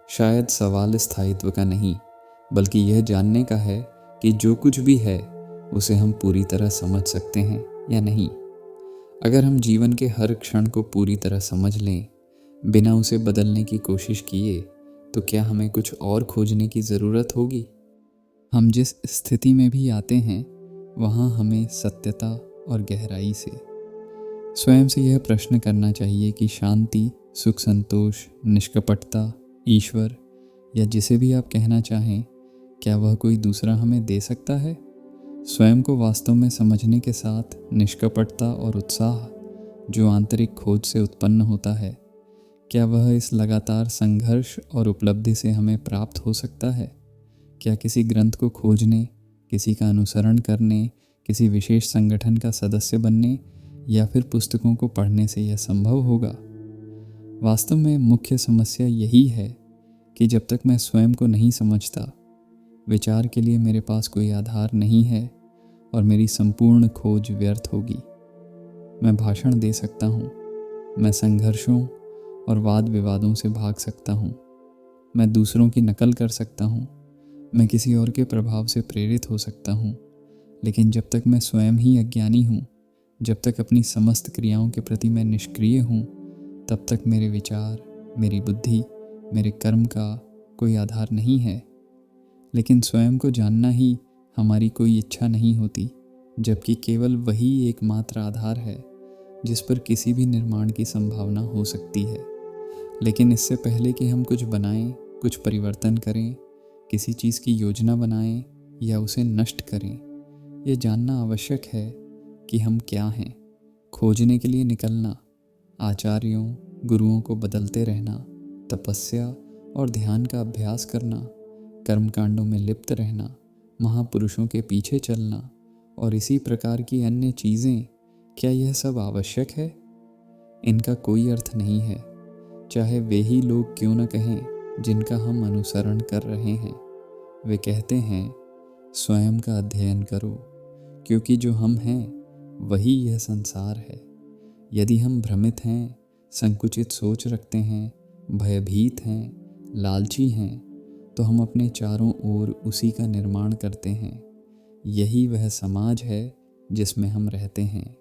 शायद सवाल स्थायित्व का नहीं, बल्कि यह जानने का है कि जो कुछ भी है उसे हम पूरी तरह समझ सकते हैं या नहीं। अगर हम जीवन के हर क्षण को पूरी तरह समझ लें, बिना उसे बदलने की कोशिश किए, तो क्या हमें कुछ और खोजने की ज़रूरत होगी? हम जिस स्थिति में भी आते हैं वहाँ हमें सत्यता और गहराई से स्वयं से यह प्रश्न करना चाहिए कि शांति, सुख, संतोष, निष्कपटता, ईश्वर या जिसे भी आप कहना चाहें, क्या वह कोई दूसरा हमें दे सकता है? स्वयं को वास्तव में समझने के साथ निष्कपटता और उत्साह जो आंतरिक खोज से उत्पन्न होता है, क्या वह इस लगातार संघर्ष और उपलब्धि से हमें प्राप्त हो सकता है? क्या किसी ग्रंथ को खोजने, किसी का अनुसरण करने, किसी विशेष संगठन का सदस्य बनने या फिर पुस्तकों को पढ़ने से यह संभव होगा? वास्तव में मुख्य समस्या यही है कि जब तक मैं स्वयं को नहीं समझता, विचार के लिए मेरे पास कोई आधार नहीं है और मेरी संपूर्ण खोज व्यर्थ होगी। मैं भाषण दे सकता हूँ, मैं संघर्षों और वाद विवादों से भाग सकता हूँ, मैं दूसरों की नकल कर सकता हूँ, मैं किसी और के प्रभाव से प्रेरित हो सकता हूँ, लेकिन जब तक मैं स्वयं ही अज्ञानी हूँ, जब तक अपनी समस्त क्रियाओं के प्रति मैं निष्क्रिय हूँ, तब तक मेरे विचार, मेरी बुद्धि, मेरे कर्म का कोई आधार नहीं है। लेकिन स्वयं को जानना ही हमारी कोई इच्छा नहीं होती, जबकि केवल वही एकमात्र आधार है जिस पर किसी भी निर्माण की संभावना हो सकती है। लेकिन इससे पहले कि हम कुछ बनाएं, कुछ परिवर्तन करें, किसी चीज़ की योजना बनाएं या उसे नष्ट करें, यह जानना आवश्यक है कि हम क्या हैं। खोजने के लिए निकलना, आचार्यों, गुरुओं को बदलते रहना, तपस्या और ध्यान का अभ्यास करना, कर्मकांडों में लिप्त रहना, महापुरुषों के पीछे चलना और इसी प्रकार की अन्य चीज़ें, क्या यह सब आवश्यक है? इनका कोई अर्थ नहीं है, चाहे वे ही लोग क्यों न कहें जिनका हम अनुसरण कर रहे हैं। वे कहते हैं स्वयं का अध्ययन करो, क्योंकि जो हम हैं वही यह संसार है। यदि हम भ्रमित हैं, संकुचित सोच रखते हैं, भयभीत हैं, लालची हैं, तो हम अपने चारों ओर उसी का निर्माण करते हैं। यही वह समाज है जिसमें हम रहते हैं।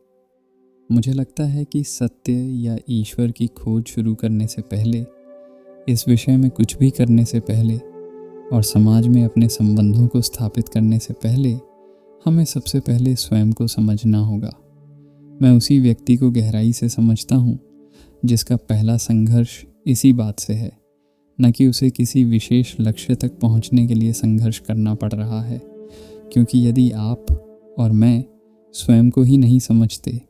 मुझे लगता है कि सत्य या ईश्वर की खोज शुरू करने से पहले, इस विषय में कुछ भी करने से पहले और समाज में अपने संबंधों को स्थापित करने से पहले, हमें सबसे पहले स्वयं को समझना होगा। मैं उसी व्यक्ति को गहराई से समझता हूँ जिसका पहला संघर्ष इसी बात से है, न कि उसे किसी विशेष लक्ष्य तक पहुंचने के लिए संघर्ष करना पड़ रहा है। क्योंकि यदि आप और मैं स्वयं को ही नहीं समझते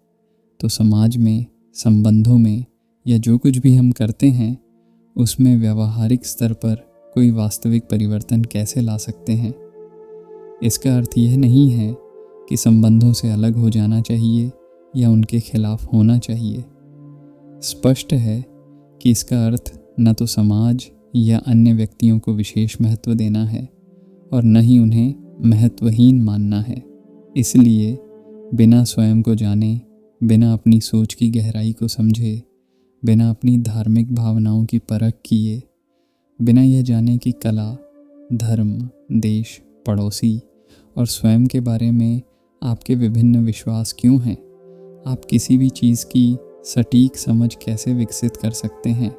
तो समाज में, संबंधों में या जो कुछ भी हम करते हैं उसमें व्यावहारिक स्तर पर कोई वास्तविक परिवर्तन कैसे ला सकते हैं। इसका अर्थ यह नहीं है कि संबंधों से अलग हो जाना चाहिए या उनके खिलाफ होना चाहिए। स्पष्ट है कि इसका अर्थ न तो समाज या अन्य व्यक्तियों को विशेष महत्व देना है और न ही उन्हें महत्वहीन मानना है। इसलिए बिना स्वयं को जाने, बिना अपनी सोच की गहराई को समझे, बिना अपनी धार्मिक भावनाओं की परख किए, बिना यह जाने कि कला, धर्म, देश, पड़ोसी और स्वयं के बारे में आपके विभिन्न विश्वास क्यों हैं, आप किसी भी चीज़ की सटीक समझ कैसे विकसित कर सकते हैं।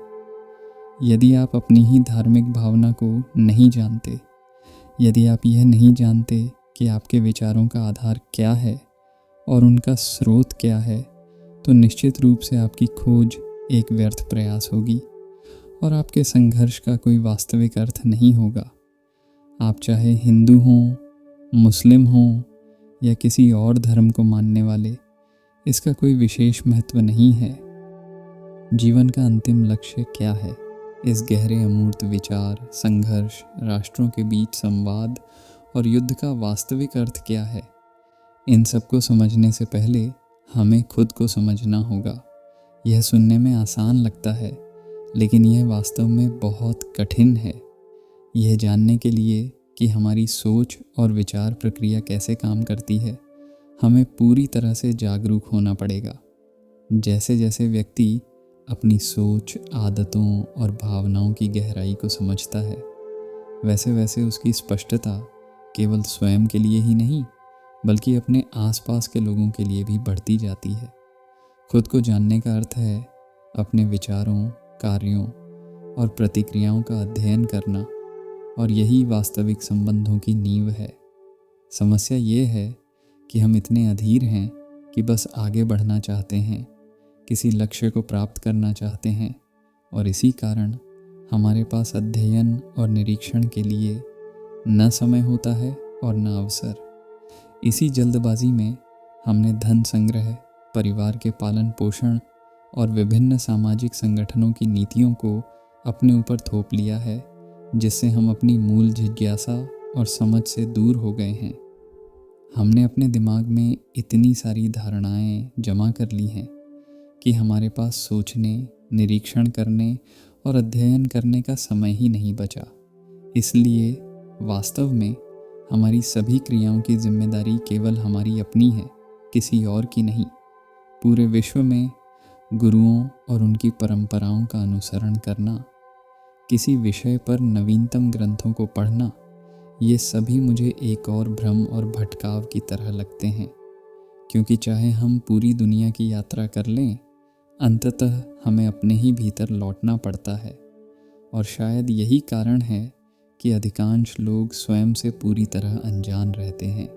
यदि आप अपनी ही धार्मिक भावना को नहीं जानते, यदि आप यह नहीं जानते कि आपके विचारों का आधार क्या है और उनका स्रोत क्या है, तो निश्चित रूप से आपकी खोज एक व्यर्थ प्रयास होगी और आपके संघर्ष का कोई वास्तविक अर्थ नहीं होगा। आप चाहे हिंदू हों, मुस्लिम हों या किसी और धर्म को मानने वाले, इसका कोई विशेष महत्व नहीं है। जीवन का अंतिम लक्ष्य क्या है? इस गहरे अमूर्त विचार, संघर्ष, राष्ट्रों के बीच संवाद और युद्ध का वास्तविक अर्थ क्या है? इन सबको समझने से पहले हमें खुद को समझना होगा। यह सुनने में आसान लगता है, लेकिन यह वास्तव में बहुत कठिन है। यह जानने के लिए कि हमारी सोच और विचार प्रक्रिया कैसे काम करती है, हमें पूरी तरह से जागरूक होना पड़ेगा। जैसे जैसे व्यक्ति अपनी सोच, आदतों और भावनाओं की गहराई को समझता है, वैसे वैसे उसकी स्पष्टता केवल स्वयं के लिए ही नहीं, बल्कि अपने आसपास के लोगों के लिए भी बढ़ती जाती है। खुद को जानने का अर्थ है अपने विचारों, कार्यों और प्रतिक्रियाओं का अध्ययन करना, और यही वास्तविक संबंधों की नींव है। समस्या ये है कि हम इतने अधीर हैं कि बस आगे बढ़ना चाहते हैं, किसी लक्ष्य को प्राप्त करना चाहते हैं, और इसी कारण हमारे पास अध्ययन और निरीक्षण के लिए न समय होता है और न अवसर। इसी जल्दबाजी में हमने धन संग्रह, परिवार के पालन पोषण और विभिन्न सामाजिक संगठनों की नीतियों को अपने ऊपर थोप लिया है, जिससे हम अपनी मूल जिज्ञासा और समझ से दूर हो गए हैं। हमने अपने दिमाग में इतनी सारी धारणाएं जमा कर ली हैं कि हमारे पास सोचने, निरीक्षण करने और अध्ययन करने का समय ही नहीं बचा। इसलिए वास्तव में हमारी सभी क्रियाओं की जिम्मेदारी केवल हमारी अपनी है, किसी और की नहीं। पूरे विश्व में गुरुओं और उनकी परंपराओं का अनुसरण करना, किसी विषय पर नवीनतम ग्रंथों को पढ़ना, ये सभी मुझे एक और भ्रम और भटकाव की तरह लगते हैं। क्योंकि चाहे हम पूरी दुनिया की यात्रा कर लें, अंततः हमें अपने ही भीतर लौटना पड़ता है। और शायद यही कारण है कि अधिकांश लोग स्वयं से पूरी तरह अनजान रहते हैं।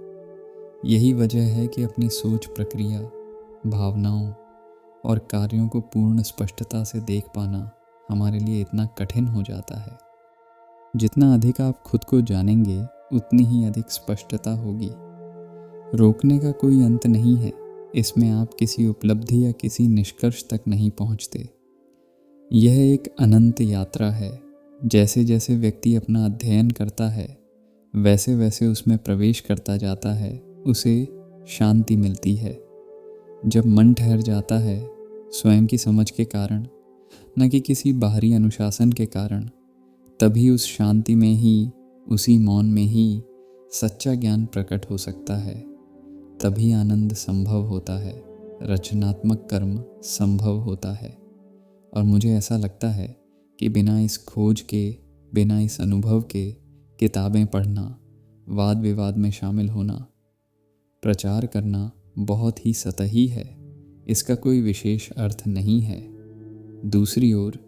यही वजह है कि अपनी सोच प्रक्रिया, भावनाओं और कार्यों को पूर्ण स्पष्टता से देख पाना हमारे लिए इतना कठिन हो जाता है। जितना अधिक आप खुद को जानेंगे, उतनी ही अधिक स्पष्टता होगी। रोकने का कोई अंत नहीं है। इसमें आप किसी उपलब्धि या किसी निष्कर्ष तक नहीं पहुंचते। यह एक अनंत यात्रा है। जैसे जैसे व्यक्ति अपना अध्ययन करता है, वैसे वैसे उसमें प्रवेश करता जाता है, उसे शांति मिलती है। जब मन ठहर जाता है, स्वयं की समझ के कारण, न कि किसी बाहरी अनुशासन के कारण, तभी उस शांति में ही, उसी मौन में ही सच्चा ज्ञान प्रकट हो सकता है। तभी आनंद संभव होता है, रचनात्मक कर्म संभव होता है। और मुझे ऐसा लगता है कि बिना इस खोज के, बिना इस अनुभव के किताबें पढ़ना, वाद विवाद में शामिल होना, प्रचार करना बहुत ही सतही है। इसका कोई विशेष अर्थ नहीं है। दूसरी ओर,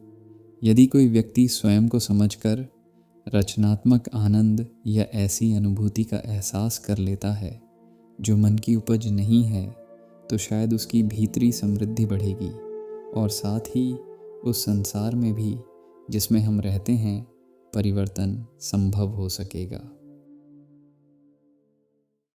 यदि कोई व्यक्ति स्वयं को समझकर रचनात्मक आनंद या ऐसी अनुभूति का एहसास कर लेता है जो मन की उपज नहीं है, तो शायद उसकी भीतरी समृद्धि बढ़ेगी और साथ ही उस संसार में भी जिसमें हम रहते हैं परिवर्तन संभव हो सकेगा।